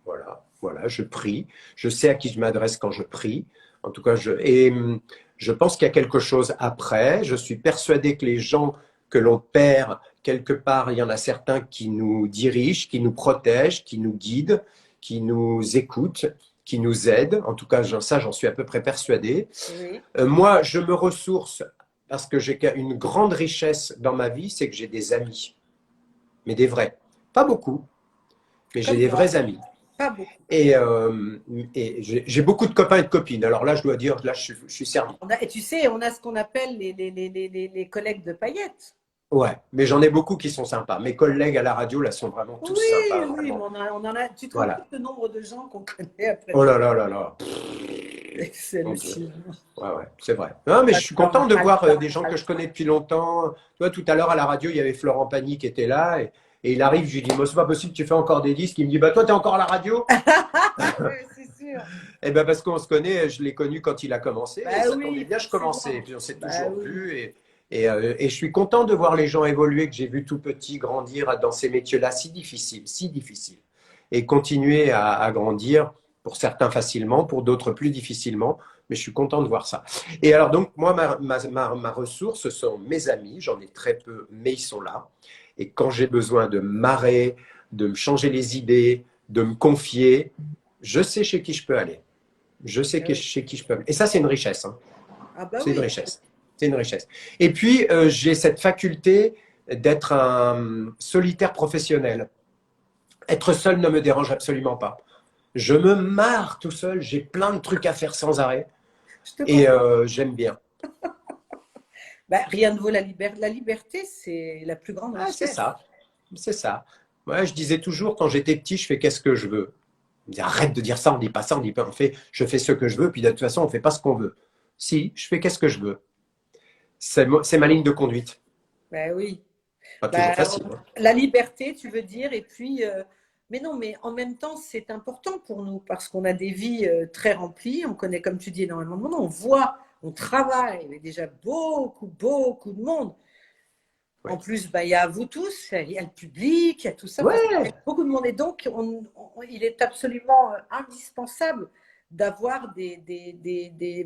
voilà, voilà, je prie. Je sais à qui je m'adresse quand je prie. En tout cas, je pense qu'il y a quelque chose après. Je suis persuadé que les gens que l'on perd quelque part, il y en a certains qui nous dirigent, qui nous protègent, qui nous guident, qui nous écoutent, qui nous aident. En tout cas, ça, j'en suis à peu près persuadé. Oui. Moi, je me ressource parce que j'ai une grande richesse dans ma vie, c'est que j'ai des amis, mais des vrais. Pas beaucoup, mais j'ai Comme des moi, vrais amis. pas beaucoup. Et, j'ai beaucoup de copains et de copines. Alors là, je dois dire, là, je suis servi. Et tu sais, on a ce qu'on appelle les collègues de paillettes. Ouais, mais j'en ai beaucoup qui sont sympas. Mes collègues à la radio, là, sont vraiment tous Oui, sympas, oui, mais vraiment. on en a. Tu te rends Voilà. compte le nombre de gens qu'on connaît après Oh tout? là là là là. C'est Mon Dieu. hallucinant. Ouais, ouais, c'est vrai. Non, mais je suis content de Pas le voir temps, des gens pas le que je connais depuis longtemps. Tu vois, tout à l'heure à la radio, il y avait Florent Pagny qui était là et il arrive, je lui dis, moi, c'est pas possible, tu fais encore des disques. Il me dit, bah toi, t'es encore à la radio? temps. C'est sûr. Eh ben parce qu'on se connaît, je l'ai connu quand il a commencé et Bah ça tombait oui, bien, je commençais. Et forcément. puis on s'est Bah toujours oui. vus et je suis content de voir les gens évoluer que j'ai vu tout petit grandir dans ces métiers-là si difficiles, si difficiles. Et continuer à grandir, pour certains facilement, pour d'autres plus difficilement, mais je suis content de voir ça. Et alors donc moi, ma ressource, ce sont mes amis, j'en ai très peu, mais ils sont là. Et quand j'ai besoin de m'arrêter, de me changer les idées, de me confier, je sais chez qui je peux aller. Je sais Oui. chez qui je peux. Et ça, c'est une richesse. Hein. Ah bah C'est une oui. richesse. C'est une richesse. Et puis, j'ai cette faculté d'être un solitaire professionnel. Être seul ne me dérange absolument pas. Je me marre tout seul. J'ai plein de trucs à faire sans arrêt. Je te Et comprends. j'aime bien. Bah, rien ne vaut la liberté. La liberté, c'est la plus grande Ah, c'est richesse. ça. C'est ça. Ouais, je disais toujours, quand j'étais petit, je fais qu'est-ce que je veux. On me dit, arrête de dire ça, on ne dit pas ça, on dit pas, on fait, je fais ce que je veux, puis de toute façon, on ne fait pas ce qu'on veut. Si, je fais qu'est-ce que je veux. C'est ma ligne de conduite. Bah oui. Pas toujours Bah, facile. Hein. la liberté, tu veux dire, et puis, mais non, mais en même temps, c'est important pour nous parce qu'on a des vies très remplies, on connaît, comme tu dis, énormément de monde, on voit, on travaille, il y a déjà beaucoup, beaucoup de monde. En Ouais. plus, bah, il y a vous tous, il y a le public, il y a tout ça, enfin, il y a Ouais. beaucoup de monde. Et donc, il est absolument indispensable d'avoir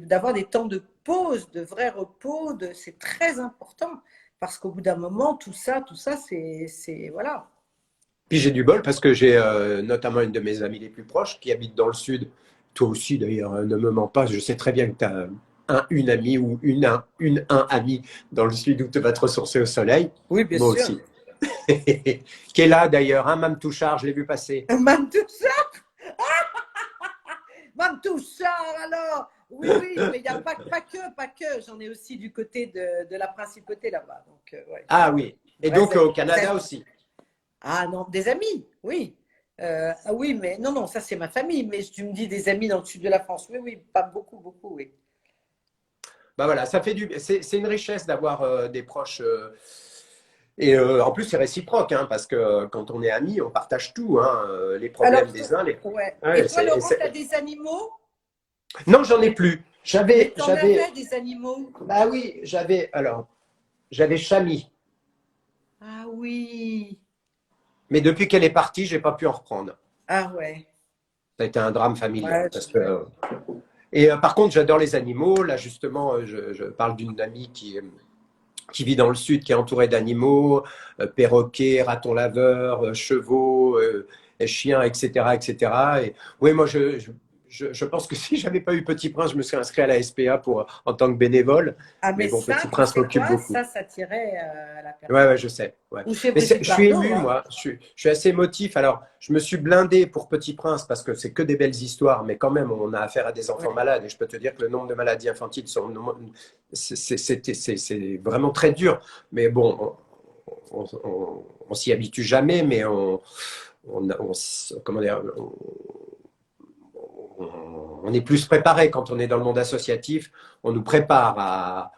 d'avoir des temps de pause, de vrai repos, c'est très important. Parce qu'au bout d'un moment, tout ça, voilà. Puis j'ai du bol parce que j'ai notamment une de mes amies les plus proches qui habite dans le sud. Toi aussi d'ailleurs, ne me mens pas. Je sais très bien que tu as une amie ou un ami dans le sud où tu vas te ressourcer au soleil. Oui, bien Moi sûr. aussi. Qui est là d'ailleurs, hein, Mme Touchard, je l'ai vu passer. Même tout ça, même tout ça, alors. Oui, oui, mais il n'y a pas que. J'en ai aussi du côté de la principauté là-bas. Donc, ouais. Ah oui. Et donc au Canada aussi. Ah non, des amis, oui. Ah oui, mais non, non, ça c'est ma famille. Mais tu me dis des amis dans le sud de la France. Oui, oui, pas beaucoup, beaucoup, oui. Bah voilà, ça fait c'est une richesse d'avoir des proches. Et en plus, c'est réciproque, hein, parce que quand on est amis, on partage tout, hein, les Alors, problèmes des uns. ouais. Et Ouais, toi, Laurent, tu as des animaux? non, j'en ai plus. Mais t'en avais des animaux? Bah oui, j'avais Chami, Ah oui. mais depuis qu'elle est partie, j'ai pas pu en reprendre. Ah ouais. Ça a été un drame familial, Ouais, parce que. Et par contre, j'adore les animaux. Là, justement, je parle d'une amie qui vit dans le sud, qui est entourée d'animaux, perroquets, ratons laveurs, chevaux, chiens, etc., etc. Et oui, moi, je pense que si j'avais pas eu Petit Prince, je me serais inscrit à la SPA en tant que bénévole. ah, Mais mais bon, ça, Petit tu Prince sais m'occupe quoi? beaucoup. Ça tirait à la Ouais, personne. ouais, je sais. Ouais. Ou chez Mais Brigitte je suis Bardot, ému, hein. moi. Je suis assez émotif. Alors, je me suis blindé pour Petit Prince parce que c'est que des belles histoires, mais quand même, on a affaire à des enfants Ouais. malades. Et je peux te dire que le nombre de maladies infantiles c'est vraiment très dur. Mais bon, on s'y habitue jamais, mais comment dire, on est plus préparé quand on est dans le monde associatif. On nous prépare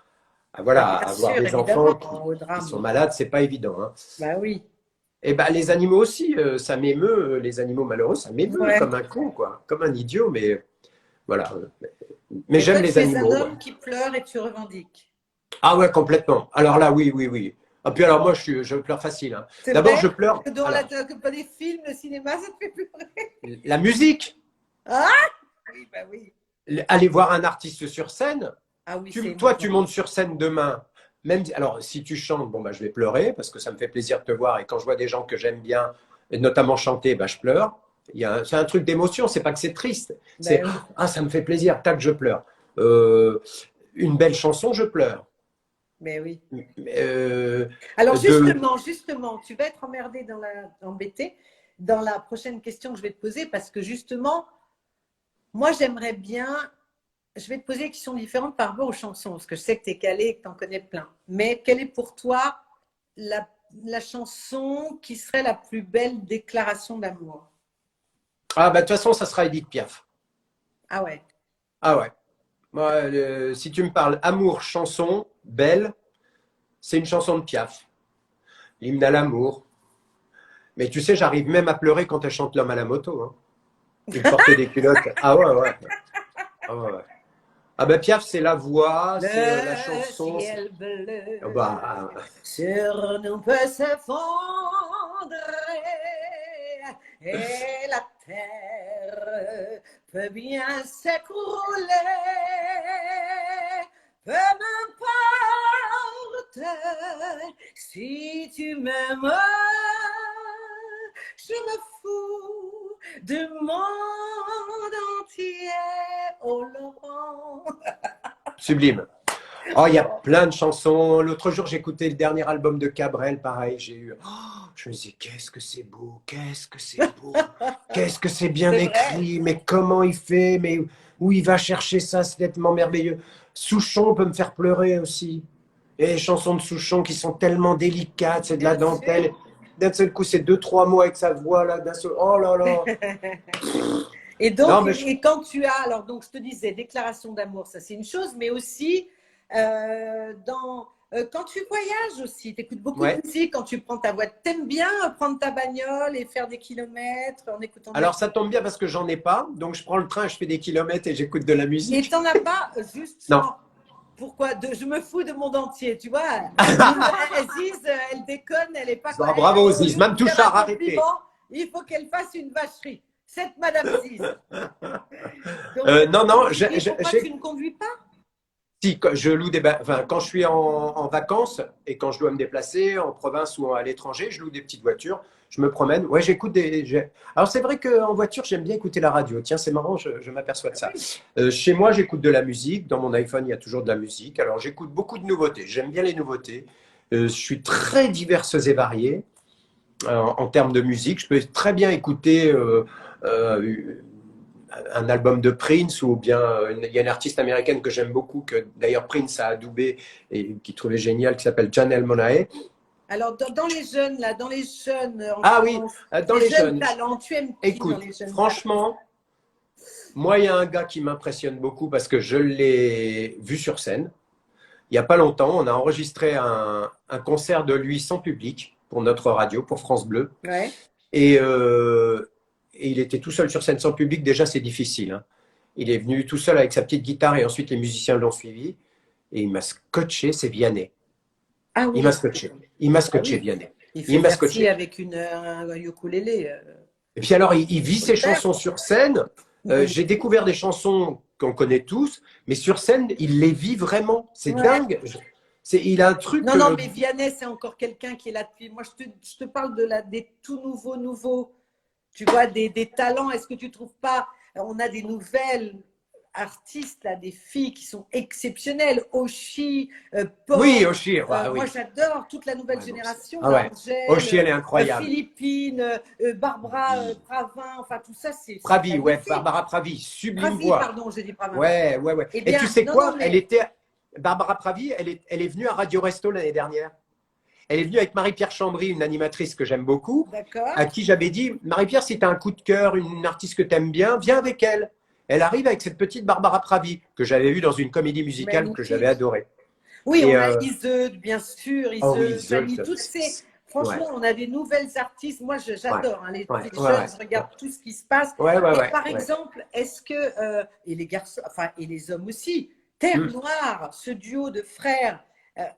voilà, Bien à avoir sûr, des évidemment, enfants au qui sont drame. malades, c'est pas évident, hein. Bah oui. Et ben les animaux aussi, ça m'émeut. Les animaux malheureux, ça m'émeut Ouais. comme un con, quoi, comme un idiot. Mais voilà. Mais Et toi, j'aime les tu es un animaux. Ouais. homme qui pleure et tu revendiques. Ah ouais, complètement. Alors là, oui, oui, oui. Ah puis alors moi, je pleure facile, hein. C'est D'abord, je vrai pleure. que dans Alors, les films, le cinéma, ça te fait pleurer. la musique. Ah oui, bah oui. Aller voir un artiste sur scène. Ah oui, c'est Toi, tu émouvant. montes sur scène demain. Même, alors, si tu chantes, bon, bah, je vais pleurer parce que ça me fait plaisir de te voir. Et quand je vois des gens que j'aime bien, et notamment chanter, bah, je pleure. C'est un truc d'émotion, c'est pas que c'est triste. Bah C'est oui. ah, ça me fait plaisir, tac, je pleure. Euh, une belle chanson, je pleure. Mais oui. Euh, Alors de, justement, tu vas être embêté dans la prochaine question que je vais te poser parce que justement, moi j'aimerais bien, je vais te poser des questions différentes par rapport aux chansons parce que je sais que tu es calé et que tu en connais plein. Mais quelle est pour toi la, la chanson qui serait la plus belle déclaration d'amour? ah, bah, de toute façon, ça sera Edith Piaf. Ah ouais. Ah ouais. Moi, si tu me parles amour, chanson, belle, c'est une chanson de Piaf. L'hymne à l'amour. Mais tu sais, j'arrive même à pleurer quand elle chante l'homme à la moto, hein. Il portait des culottes. Ah ouais, ouais. Ah, ouais, ouais. Ah ben Piaf, c'est la voix, c'est la Le chanson. ciel bleu Bah, sur nous peut s'effondrer et la terre peut bien s'écrouler. Peu m'importe si tu m'aimes, je me fous du monde entier. Oh Laurent. sublime. Oh, il y a plein de chansons. L'autre jour, j'écoutais le dernier album de Cabrel, pareil. Je me disais, qu'est-ce que c'est beau, qu'est-ce que c'est beau, qu'est-ce que c'est bien C'est vrai. écrit, mais comment il fait, mais où il va chercher ça, c'est tellement merveilleux. Souchon peut me faire pleurer aussi. Et les chansons de Souchon qui sont tellement délicates, c'est de la Bien sûr. dentelle. D'un seul coup, c'est deux, trois mots avec sa voix, là, d'un seul. Oh là là. Et donc, Non, mais et quand tu as, alors donc je te disais, déclaration d'amour, ça c'est une chose, mais aussi quand tu voyages aussi, tu écoutes beaucoup de ouais. musique, quand tu prends ta voix, t'aimes bien prendre ta bagnole et faire des kilomètres en écoutant de la Alors, musique. ça tombe bien parce que j'en ai pas. Donc, je prends le train, je fais des kilomètres et j'écoute de la Et musique. t'en as pas juste Non. pourquoi je me fous de monde entier, tu vois. Ziz, elle déconne, elle est pas. Ah, bravo, Au Ziz. lieu de Même lui faire un Touchard, arrêtez. compliment, il faut qu'elle fasse une vacherie. Cette Madame Ziz. Donc, Non, non, et pourquoi tu ne conduis pas? si, je loue enfin, quand je suis en vacances et quand je dois me déplacer en province ou à l'étranger, je loue des petites voitures, je me promène. Ouais, j'écoute Alors, c'est vrai qu'en voiture, j'aime bien écouter la radio. Tiens, c'est marrant, je m'aperçois de Ah ça. oui. Chez moi, j'écoute de la musique. Dans mon iPhone, il y a toujours de la musique. Alors, j'écoute beaucoup de nouveautés. J'aime bien les nouveautés. Je suis très diverse et variée en termes de musique. Je peux très bien écouter un album de Prince ou bien il y a une artiste américaine que j'aime beaucoup, que d'ailleurs Prince a adoubé et qui trouvait génial, qui s'appelle Janelle Monáe. Alors, dans les jeunes, là, dans les jeunes en Ah oui, France, dans les les jeunes jeunes. talents, tu aimes qui dans Écoute, les jeunes talents? franchement, moi, il y a un gars qui m'impressionne beaucoup parce que je l'ai vu sur scène. Il n'y a pas longtemps, on a enregistré un concert de lui sans public pour notre radio, pour France Bleu. Ouais. Et, et il était tout seul sur scène sans public. Déjà, c'est difficile, hein. Il est venu tout seul avec sa petite guitare et ensuite les musiciens l'ont suivi. Et il m'a scotché, c'est Vianney. Ah Il m'a oui. scotché. Il m'a Ah scotché, oui. Vianney. Il fait Il m'a Bercy scotché. avec un ukulélé. Et puis alors, il vit Faut le ses faire. chansons sur scène. J'ai découvert des chansons qu'on connaît tous, mais sur scène, il les vit vraiment. C'est Ouais. dingue. Il a un truc. Non, non, mais Vianney, c'est encore quelqu'un qui est là depuis. Moi, je te parle des tout nouveaux. Tu vois, des talents. Est-ce que tu trouves pas? On a des nouvelles artistes, là, des filles qui sont exceptionnelles. Oshi, Oui, Pop. Oshir, ah, Moi, oui. j'adore toute la nouvelle Ouais, bon, génération. ah Là, ouais. Oshi, elle Angèle, est incroyable. Philippine, Barbara Pravin. Enfin, tout ça, c'est Pravi, ouais, magnifique. Barbara Pravi, sublime Pravi, voix. pardon, j'ai dit Pravin. Ouais, ouais, ouais. Eh Et bien, tu sais non, non, quoi? mais Barbara Pravi, elle est venue à Radio Resto l'année dernière. Elle est venue avec Marie-Pierre Chambry, une animatrice que j'aime beaucoup, d'accord. à qui j'avais dit, Marie-Pierre, si tu as un coup de cœur, une artiste que tu aimes bien, viens avec elle. Elle arrive avec cette petite Barbara Pravi que j'avais vue dans une comédie musicale que j'avais Magnifique. adorée. Oui, Et on a Iseult, bien sûr, oh oui, Iseult, Zolt. Fanny, toutes ces… Ouais, Franchement, on a des nouvelles artistes. Moi, ouais, j'adore, hein, ouais, les ouais, jeunes, ouais, je regarde tout ce qui se passe. ouais, ouais, Mais ouais, par ouais. exemple, est-ce que, et les garçons, enfin, et les hommes aussi, Terre Hmm, Noire, ce duo de frères,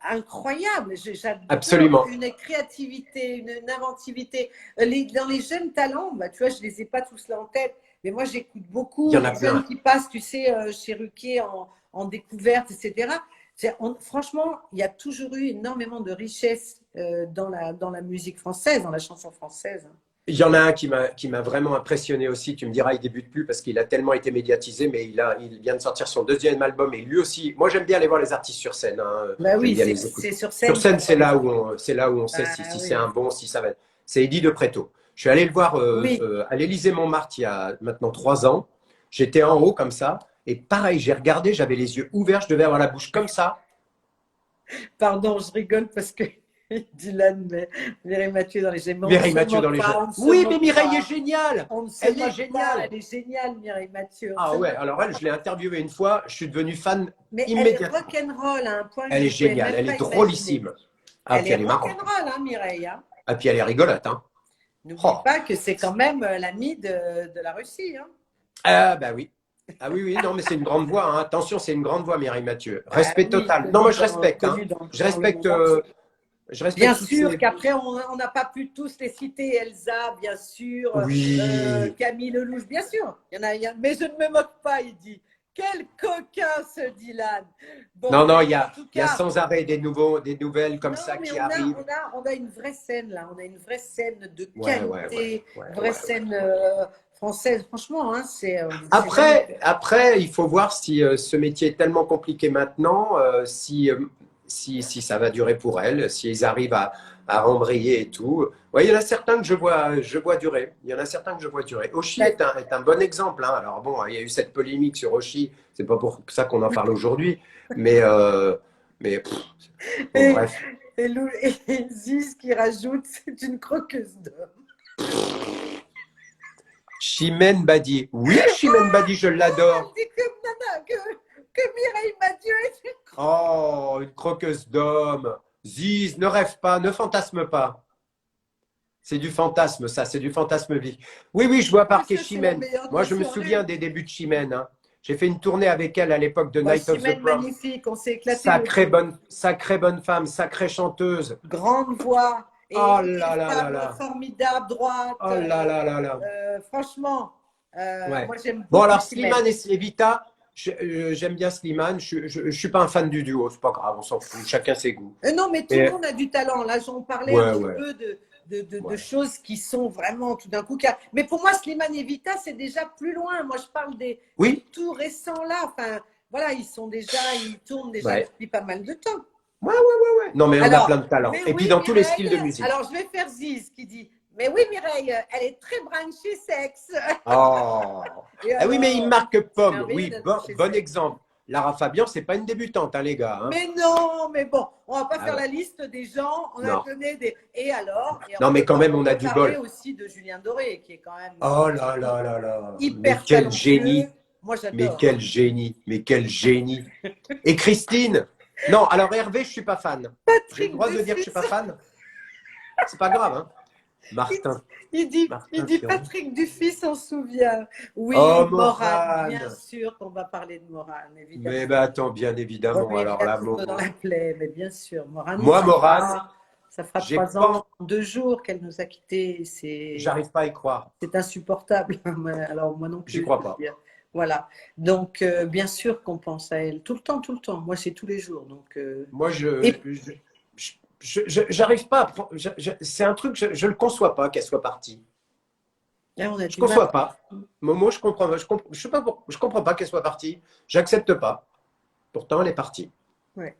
incroyable. J'adore absolument. une créativité, une inventivité. Dans les jeunes talents, bah, tu vois, je les ai pas tous là en tête, mais moi, j'écoute Il y beaucoup en a les jeunes plein. qui passent, tu sais, chez Ruquier en découverte, etc. Franchement, il y a toujours eu énormément de richesse dans la musique française, dans la chanson française. Il y en a un qui m'a vraiment impressionné aussi. Tu me diras, il débute plus parce qu'il a tellement été médiatisé, mais il vient de sortir son deuxième album et lui aussi. Moi, j'aime bien aller voir les artistes sur scène, hein. Bah J'aime oui, bien les écouter. c'est sur Sur scène scène, qu'on voit les artistes. c'est là où on sait Ah si c'est oui. un bon, si ça va. C'est Eddie de Préto. Je suis allé le voir Oui, à l'Élysée-Montmartre il y a maintenant 3 ans. J'étais en haut comme ça. Et pareil, j'ai regardé, j'avais les yeux ouverts, je devais avoir la bouche comme ça. pardon, je rigole parce que Dylan, mais Mireille Mathieu dans les gemmes. On ne Mireille se Mathieu dans moque les jeux. pas, on ne se Oui, mais moque Mireille est pas. géniale. On ne se Elle est moque pas, géniale. elle est géniale, Mireille Mathieu. On Ah se ouais, moque alors pas. elle, je l'ai interviewée une fois, je suis devenu fan Mais elle est immédiatement. rock'n'roll à un point que Elle vous est ne pouvez géniale, même elle est pas imaginer. drôlissime. Ah, Elle puis est elle est marrante. rock'n'roll, hein, Mireille, hein. Ah, puis elle est rigolote, hein. N'oublie Oh. pas que c'est quand même l'amie de la Russie, hein. Ah, bah oui. Ah oui, oui, non, mais c'est une grande voix, hein. Attention, c'est une grande voix, Mireille Mathieu. Ah Respect oui, total. Non, moi je respecte, hein. connu Je dans le respecte, monde entier. je Bien respecte toutes sûr ces. qu'après, on n'a pas pu tous les citer. Elsa, bien sûr, Oui. Camille Lelouch, bien sûr. Mais je ne me moque pas, il dit. Quel coquin ce Dylan. Non, Bon, non, en tout il y a cas, sans arrêt des nouvelles comme non, ça mais qui arrivent. on a une vraie scène là. On a une vraie scène de Ouais, ouais, ouais, qualité, ouais, vraie ouais, ouais. scène française. Franchement, hein, c'est magnifique. Après, il faut voir si ce métier est tellement compliqué maintenant, si ça va durer pour elles, s'ils arrivent à embrayer et tout. Ouais, il y en a certains que je vois durer. Il y en a certains que je vois durer. Oshi est un bon exemple, hein. Alors bon, il y a eu cette polémique sur Oshi. C'est pas pour ça qu'on en parle aujourd'hui, mais, pff, bon, Et, bref. et Ziz qui rajoute, c'est une croqueuse d'homme. Chimène Badi. Oui, Chimène Badi, je l'adore. Elle dit que Mireille Mathieu est une Oh, une croqueuse d'homme. Ziz, ne rêve pas, ne fantasme pas. C'est du fantasme, ça, c'est du fantasme vie. Oui, oui, je vois parquer croqueuse, c'est la Chimène. meilleure de Moi, la je me souviens soirée. des débuts de Chimène, hein. J'ai fait une tournée avec elle à l'époque de Bah, Night of the Chimène, Prom. magnifique, on s'est éclaté aussi. Sacrée bonne femme, sacrée chanteuse. Grande voix Oh et là là là femme là. formidable, droite. Oh là là là là. Franchement, Ouais. moi j'aime Bon, beaucoup alors Chimène. Slimane et Evita, j'aime bien Slimane. Je suis pas un fan du duo, c'est pas grave, on s'en fout. Chacun ses goûts. Non, mais tout le Et, monde a du talent. Là, j'en parlais un ouais, petit ouais, peu de ouais. choses qui sont vraiment tout d'un coup. Mais pour moi, Slimane et Vita, c'est déjà plus loin. Moi, je parle des Oui, tout récents là. Enfin, voilà, ils tournent déjà ouais. depuis pas mal de temps. Ouais, ouais, ouais, ouais. Non, mais on a plein Alors, de talents. mais Et puis oui, dans tous les styles de Mireille. musique. Alors, je vais faire Ziz qui dit, mais oui, Mireille, elle est très branchée sexe. Oh. Et Ah oui, mais il alors, marque c'est pomme. merveilleux Oui, d'être branché bon sexe. exemple. Lara Fabian, c'est pas une débutante, hein, les gars, hein. Mais non, mais bon, on va pas Ah faire ouais. la liste des gens. On a Non. donné des. Et alors, Non, mais quand même, on on a peut du parler bol. aussi de Julien Doré, qui est quand même Oh là là là là. Mais hyper quel talentueux. génie. Moi, Mais j'adore. quel génie. Mais quel génie. Et Christine. Non, alors Hervé, je suis pas fan. J'ai le Patrick droit de dire que je suis Dufis. pas fan. C'est pas grave, hein. Il, Martin. il Martin dit Fioroni. Patrick Dufis s'en souvient. Oh, Oui, Morane, bien Morane. sûr qu'on va parler de Morane, Mais évidemment. bah attends, bien On évidemment. lui Alors met un là, couteau dans la plaie, mais bien sûr. Morane, moi, Morane, ça fera j'ai 3 ans, pas, 2 jours qu'elle nous a quittés. j'arrive pas à y croire. C'est insupportable. Alors, moi non J'y plus, crois je veux pas. dire. Voilà. Donc, bien sûr qu'on pense à elle. Tout le temps, tout le temps. Moi, c'est tous les jours. Donc, Moi, et j'arrive pas à c'est un truc, je le conçois pas qu'elle soit partie. là, on a Je du mal. conçois pas. Momo, je comprends, je sais pas, je comprends pas qu'elle soit partie. J'accepte pas. Pourtant, elle est partie. Ouais.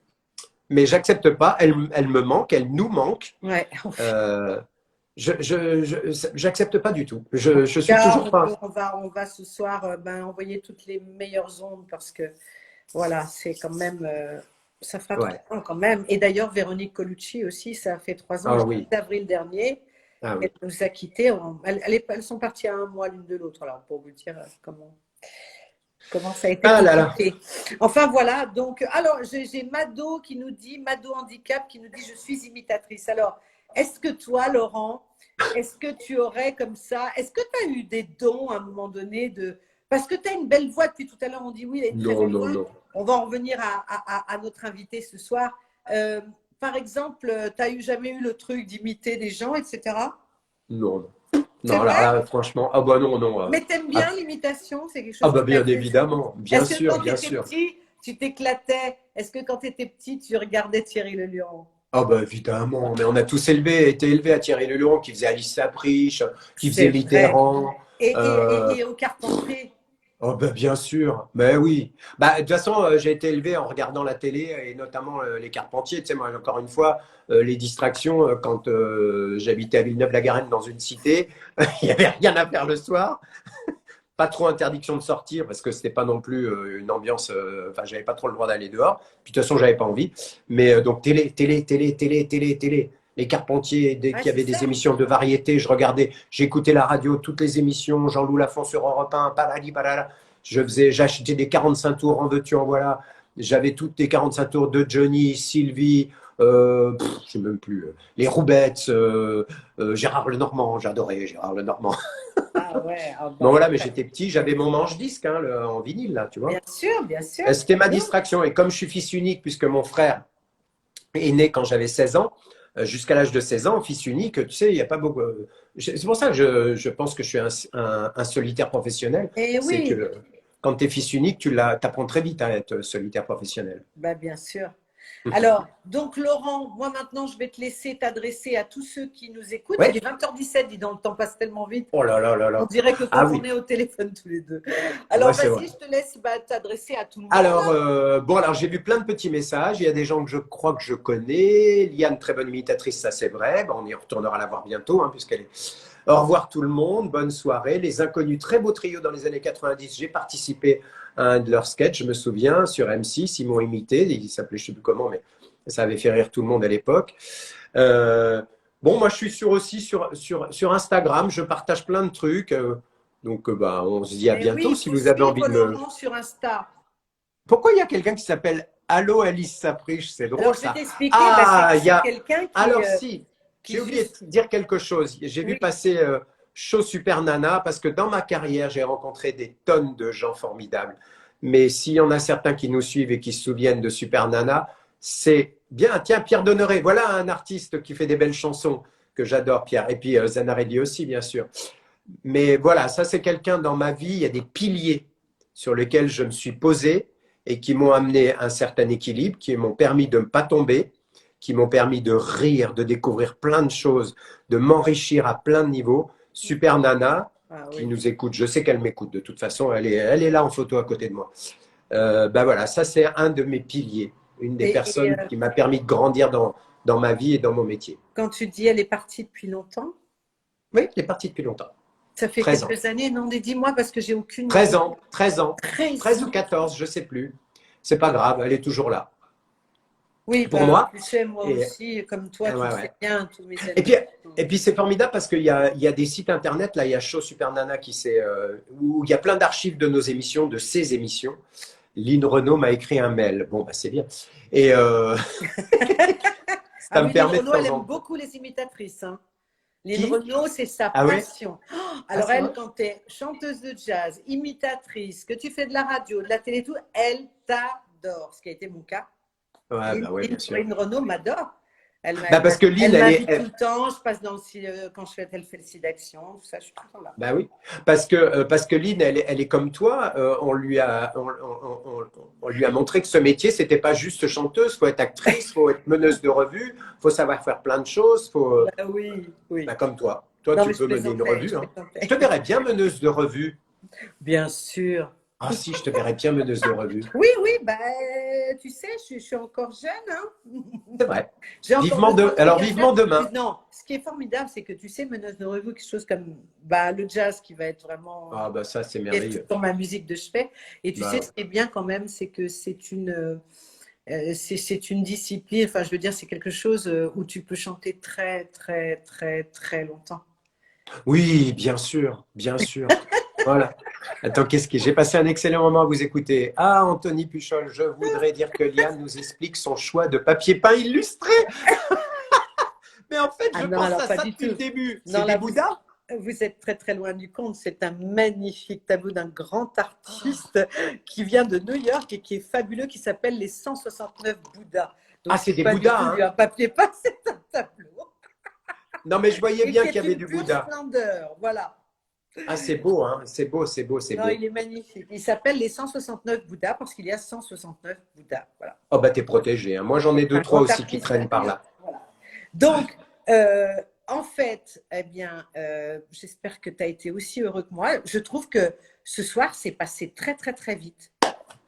Mais j'accepte pas. Elle me manque, elle nous manque. Ouais. Euh, j'accepte pas du tout. Je suis Là, toujours pas. on va ce soir envoyer toutes les meilleures ondes parce que voilà, c'est quand même, ça fera Ouais. 3 ans quand même. Et d'ailleurs, Véronique Colucci aussi, ça a fait 3 ans, Ah le oui. 10 avril dernier. Ah oui. Elle nous a quittés. Elles sont parties à un mois l'une de l'autre. Alors, pour vous dire comment. Comment ça a été Ah là là. compliqué. Enfin voilà, donc alors j'ai Mado qui nous dit, Mado Handicap qui nous dit je suis imitatrice. Alors, est-ce que toi, Laurent, est-ce que tu aurais comme ça, est-ce que tu as eu des dons à un moment donné de. Parce que tu as une belle voix, depuis tout à l'heure on dit oui, il a une très Non, belle non, voix. non. On va en revenir à notre invité ce soir. Euh, Par exemple, tu n'as jamais eu le truc d'imiter des gens, etc. Non, non. C'est Non, alors vrai? là, franchement, ah bah non, non. Mais t'aimes Ah, bien l'imitation? C'est quelque ah chose bah qui bien t'intéresse? évidemment, bien Est-ce que sûr, quand tu bien étais sûr. petit, tu t'éclatais? Est-ce que quand tu étais petit, tu regardais Thierry Le Lion? Ah bah évidemment, mais on a tous été élevés à Thierry Leluron, qui faisait Alice Sapriche, qui faisait C'est vrai. Mitterrand. Euh, Au Carpentier? oh bah bien sûr, mais oui. Bah, de toute façon, j'ai été élevé en regardant la télé et notamment les Carpentiers. Tu sais, moi, encore une fois, les distractions, quand j'habitais à Villeneuve-la-Garenne dans une cité, il n'y avait rien à faire le soir. Pas trop interdiction de sortir parce que c'était pas non plus une ambiance. Enfin, j'avais pas trop le droit d'aller dehors. Puis de toute façon, j'avais pas envie. Mais donc télé. Les Carpentiers, dès Ouais, qu'il y c'est avait des ça. émissions de variété, je regardais, j'écoutais la radio, toutes les émissions, Jean-Loup Lafont sur Europe 1, palali, palala. J'achetais des 45 tours, en veux-tu, en voilà. J'avais toutes les 45 tours de Johnny, Sylvie, je sais même plus, les Roubettes, Gérard Lenormand, j'adorais Gérard Lenormand. Ah ouais, ah Bon bah, voilà, mais j'étais petit, j'avais mon manche-disque hein, en vinyle, là, tu vois. bien sûr. C'était ma Non. distraction. Et comme je suis fils unique, puisque mon frère est né quand j'avais 16 ans, jusqu'à l'âge de 16 ans, fils unique, tu sais, il n'y a pas beaucoup. C'est pour ça que je pense que je suis un solitaire professionnel. Et C'est oui, que quand tu es fils unique, tu apprends très vite à être solitaire professionnel. bah bien sûr. Alors, donc Laurent, moi maintenant, je vais te laisser t'adresser à tous ceux qui nous écoutent. Il Ouais. est 20h17, dis donc, le temps passe tellement vite. Oh là là là On là. dirait que Ah quand on oui, est au téléphone tous les deux. ouais, Alors, c'est vrai. vas-y, je te laisse t'adresser à tout le monde. Alors, bon, alors j'ai vu plein de petits messages. Il y a des gens que je crois que je connais. Liane, très bonne imitatrice, ça c'est vrai. Bon, on y retournera la voir bientôt, hein, puisqu'elle est. Au revoir tout le monde, bonne soirée. Les Inconnus, très beau trio dans les années 90. J'ai participé à un de leurs sketchs, je me souviens, sur M6. Ils m'ont imité. Il s'appelait, je ne sais plus comment, mais ça avait fait rire tout le monde à l'époque. Euh, bon, moi, je suis aussi sur Instagram. Je partage plein de trucs. Donc, bah, on se dit à Et oui, bientôt il si faut vous avez envie suivre de me. Laurent sur Insta. Pourquoi il y a quelqu'un qui s'appelle Allo Alice Sapriche? C'est Alors, drôle je vais ça. t'expliquer, bah, Ah, il y c'est a. quelqu'un Alors si, qui j'ai oublié juste. de dire quelque chose. J'ai vu Oui, passer Show Super Nana parce que dans ma carrière, j'ai rencontré des tonnes de gens formidables. Mais s'il y en a certains qui nous suivent et qui se souviennent de Super Nana, c'est bien. Tiens, Pierre Donneré, voilà un artiste qui fait des belles chansons que j'adore, Pierre. Et puis Zanarelli aussi, bien sûr. Mais voilà, ça c'est quelqu'un dans ma vie, il y a des piliers sur lesquels je me suis posé et qui m'ont amené un certain équilibre, qui m'ont permis de ne pas tomber, qui m'ont permis de rire, de découvrir plein de choses, de m'enrichir à plein de niveaux. Super Nana, ah qui oui. nous écoute, je sais qu'elle m'écoute de toute façon, elle est là en photo à côté de moi. Ben voilà, ça c'est un de mes piliers, une des Et, personnes qui m'a permis de grandir dans ma vie et dans mon métier. quand tu dis elle est partie depuis longtemps, Oui, elle est partie depuis longtemps, ça fait 13 ans. quelques années, non? Dis-moi parce que j'ai aucune 13 idée. ans, 13 ans, 13 ou 13 ans. 14, je sais plus. C'est pas grave, elle est toujours là. Oui, Pour bah, moi. tu sais, moi Et, aussi, comme toi, tu ouais, le sais ouais. bien, tous mes Et amis. puis, et puis c'est formidable parce qu'il y a des sites internet, là, il y a Show Super Nana où il y a plein d'archives de nos émissions, de ces émissions. Lynn Renault m'a écrit un mail. Bon, bah, c'est bien. Et Ah ça me oui, Lynn permet de Renaud, elle temps aime en temps. beaucoup les imitatrices, hein. Lynn Qui? Renaud, c'est sa Ah oui? passion. Oh, Ah, alors c'est elle, vrai? quand tu es chanteuse de jazz, imitatrice, que tu fais de la radio, de la télé, tout, elle t'adore, ce qui a été mon cas. Ouais, bah ouais, bien sûr. Lynn Renaud m'adore. Bah, parce que Lynn, Elle elle est. m'invite tout le temps, je passe quand elle fait le site d'action, tout ça, je suis tout le temps là. Bah oui, parce que Lynn, elle est comme toi. On lui a montré que ce métier, c'était pas juste chanteuse. Faut être actrice, faut être meneuse de revue, faut savoir faire plein de choses. Bah oui, oui. Bah, comme toi. Toi, Non, tu mais je peux mener une plaisantais, je revue, hein. Je te plaisantais. verrais bien meneuse de revue. Bien sûr. Ah si, je te verrais bien meneuse de revue. Oui, oui, bah, tu sais, je suis encore jeune, hein. C'est vrai. J'ai encore Vivement deux, trois de. trucs Alors à faire. vivement demain. Non, ce qui est formidable, c'est que tu sais, meneuse de revue, quelque chose comme bah, le jazz qui va être vraiment Ah bah ça, c'est est merveilleux. dans ma musique de chevet. Et tu sais, Bah, ce qui est bien quand même, c'est que c'est une discipline, enfin, je veux dire, c'est quelque chose où tu peux chanter très, très, très, très longtemps. oui, bien sûr, bien sûr. Voilà. Attends, qu'est-ce que j'ai passé un excellent moment à vous écouter. Ah, Anthony Puchol, je voudrais dire que Liane nous explique son choix de papier peint illustré. Mais en fait, Ah je non, pense alors à pas ça du depuis le tout. début. C'est Non, des là, Bouddhas? vous êtes très très loin du compte. C'est un magnifique tableau d'un grand artiste qui vient de New York et qui est fabuleux, qui s'appelle Les 169 Bouddhas. Ah, Donc, c'est c'est des pas du Bouddhas, tout hein? un papier peint, c'est un tableau. Non, mais je voyais Et bien qui qu'il y est avait une du pure Bouddha. splendeur. Voilà. Ah, c'est beau, hein? C'est beau, c'est beau, c'est Non, beau. il est magnifique. Il s'appelle Les 169 Bouddhas parce qu'il y a 169 Bouddhas. Voilà. Oh, bah, t'es protégé, hein. Moi, j'en ai C'est deux, un trois grand aussi qui artiste. traînent par là. Voilà. Donc, en fait, eh bien, j'espère que tu as été aussi heureux que moi. Je trouve que ce soir, c'est passé très, très, très vite.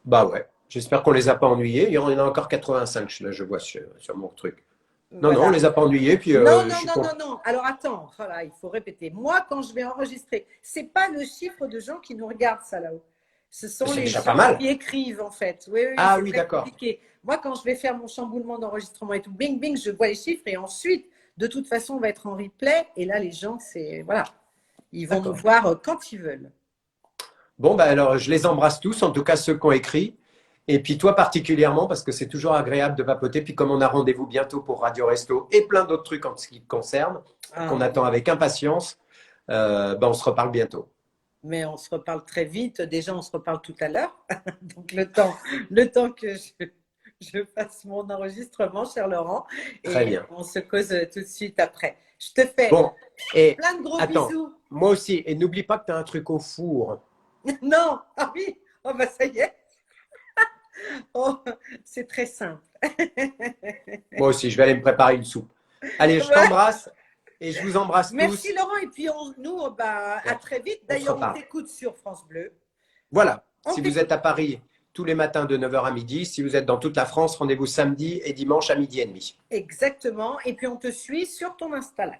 Bah ouais. J'espère qu'on les a pas ennuyés. Il y en a encore 85, là, je vois sur mon truc. Non, non, on Voilà. les a pas ennuyés, puis Non, je non, suis non, non, content. non. Alors attends, voilà, il faut répéter. Moi, quand je vais enregistrer, c'est pas le chiffre de gens qui nous regardent, ça là-haut. Ce sont C'est les déjà pas gens mal. qui écrivent, en fait. Oui, oui, Ah c'est oui, très d'accord. compliqué. Moi, quand je vais faire mon chamboulement d'enregistrement et tout, bing, bing, je vois les chiffres et ensuite, de toute façon, on va être en replay. Et là, les gens, c'est. Voilà. Ils vont nous D'accord. voir quand ils veulent. Bon, bah alors, je les embrasse tous, en tout cas ceux qui ont écrit. Et puis toi particulièrement, parce que c'est toujours agréable de papoter. Puis comme on a rendez-vous bientôt pour Radio Resto et plein d'autres trucs en ce qui te concerne, qu'on Ah, attend avec impatience, bah, on se reparle bientôt. mais on se reparle très vite. Déjà, on se reparle tout à l'heure. Donc, le temps que je fasse mon enregistrement, cher Laurent, Très et bien. on se cause tout de suite après. Je te fais Bon, et plein de gros attends, bisous. moi aussi. Et n'oublie pas que tu as un truc au four. Non, ah oui, oh bah ça y est. Oh, c'est très simple. Moi aussi, je vais aller me préparer une soupe. Allez, je Ouais. t'embrasse et je vous embrasse Merci tous. Laurent, et puis nous, bah, à très vite. On se D'ailleurs, on reparle. t'écoute sur France Bleu. Voilà. On Si vous êtes t'écoute à Paris tous les matins de 9h à midi, si vous êtes dans toute la France, rendez-vous samedi et dimanche à midi et demi. exactement, et puis on te suit sur ton Insta Live.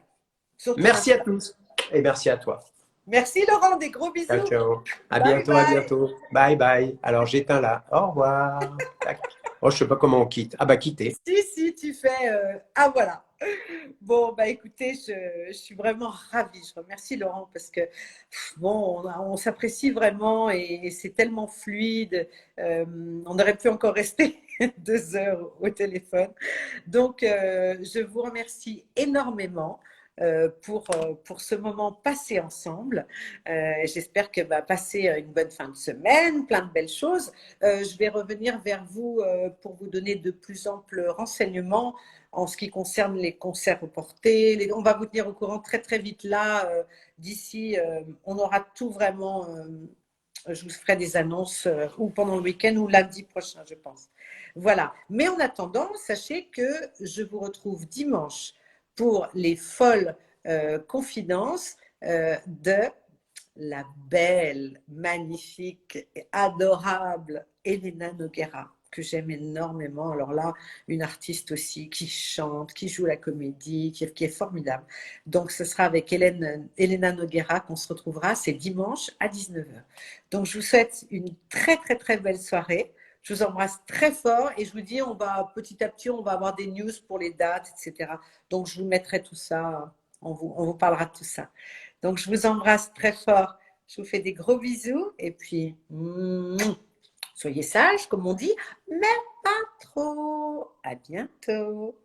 Sur ton Merci à Insta. tous et merci à toi. Merci Laurent, des gros Ciao, bisous. ciao. À Bye bientôt, à bye. bientôt. Bye, bye. Alors, j'éteins là. Au revoir. Tac. Oh, je sais pas comment on quitte. Ah bah, quitter. Si, si, tu fais. Ah voilà. Bon, bah écoutez, je suis vraiment ravie. Je remercie Laurent parce que, bon, on s'apprécie vraiment et c'est tellement fluide. On aurait pu encore rester 2 heures au téléphone. Donc, je vous remercie énormément. Pour ce moment passé ensemble. J'espère que va passer une bonne fin de semaine, plein de belles choses. Je vais revenir vers vous pour vous donner de plus amples renseignements en ce qui concerne les concerts reportés. On va vous tenir au courant très très vite là. D'ici, on aura tout vraiment. Je vous ferai des annonces ou pendant le week-end ou lundi prochain, je pense. Voilà. Mais en attendant, sachez que je vous retrouve dimanche pour les folles confidences de la belle, magnifique, adorable Elena Noguera, que j'aime énormément. Alors là, une artiste aussi qui chante, qui joue la comédie, qui est formidable. Donc, ce sera avec Elena Noguera qu'on se retrouvera. C'est dimanche à 19h. Donc, je vous souhaite une très, très, très belle soirée. Je vous embrasse très fort et je vous dis, on va petit à petit, on va avoir des news pour les dates, etc. Donc, je vous mettrai tout ça, on vous parlera de tout ça. Donc, je vous embrasse très fort. Je vous fais des gros bisous et puis, soyez sages, comme on dit, mais pas trop. À bientôt.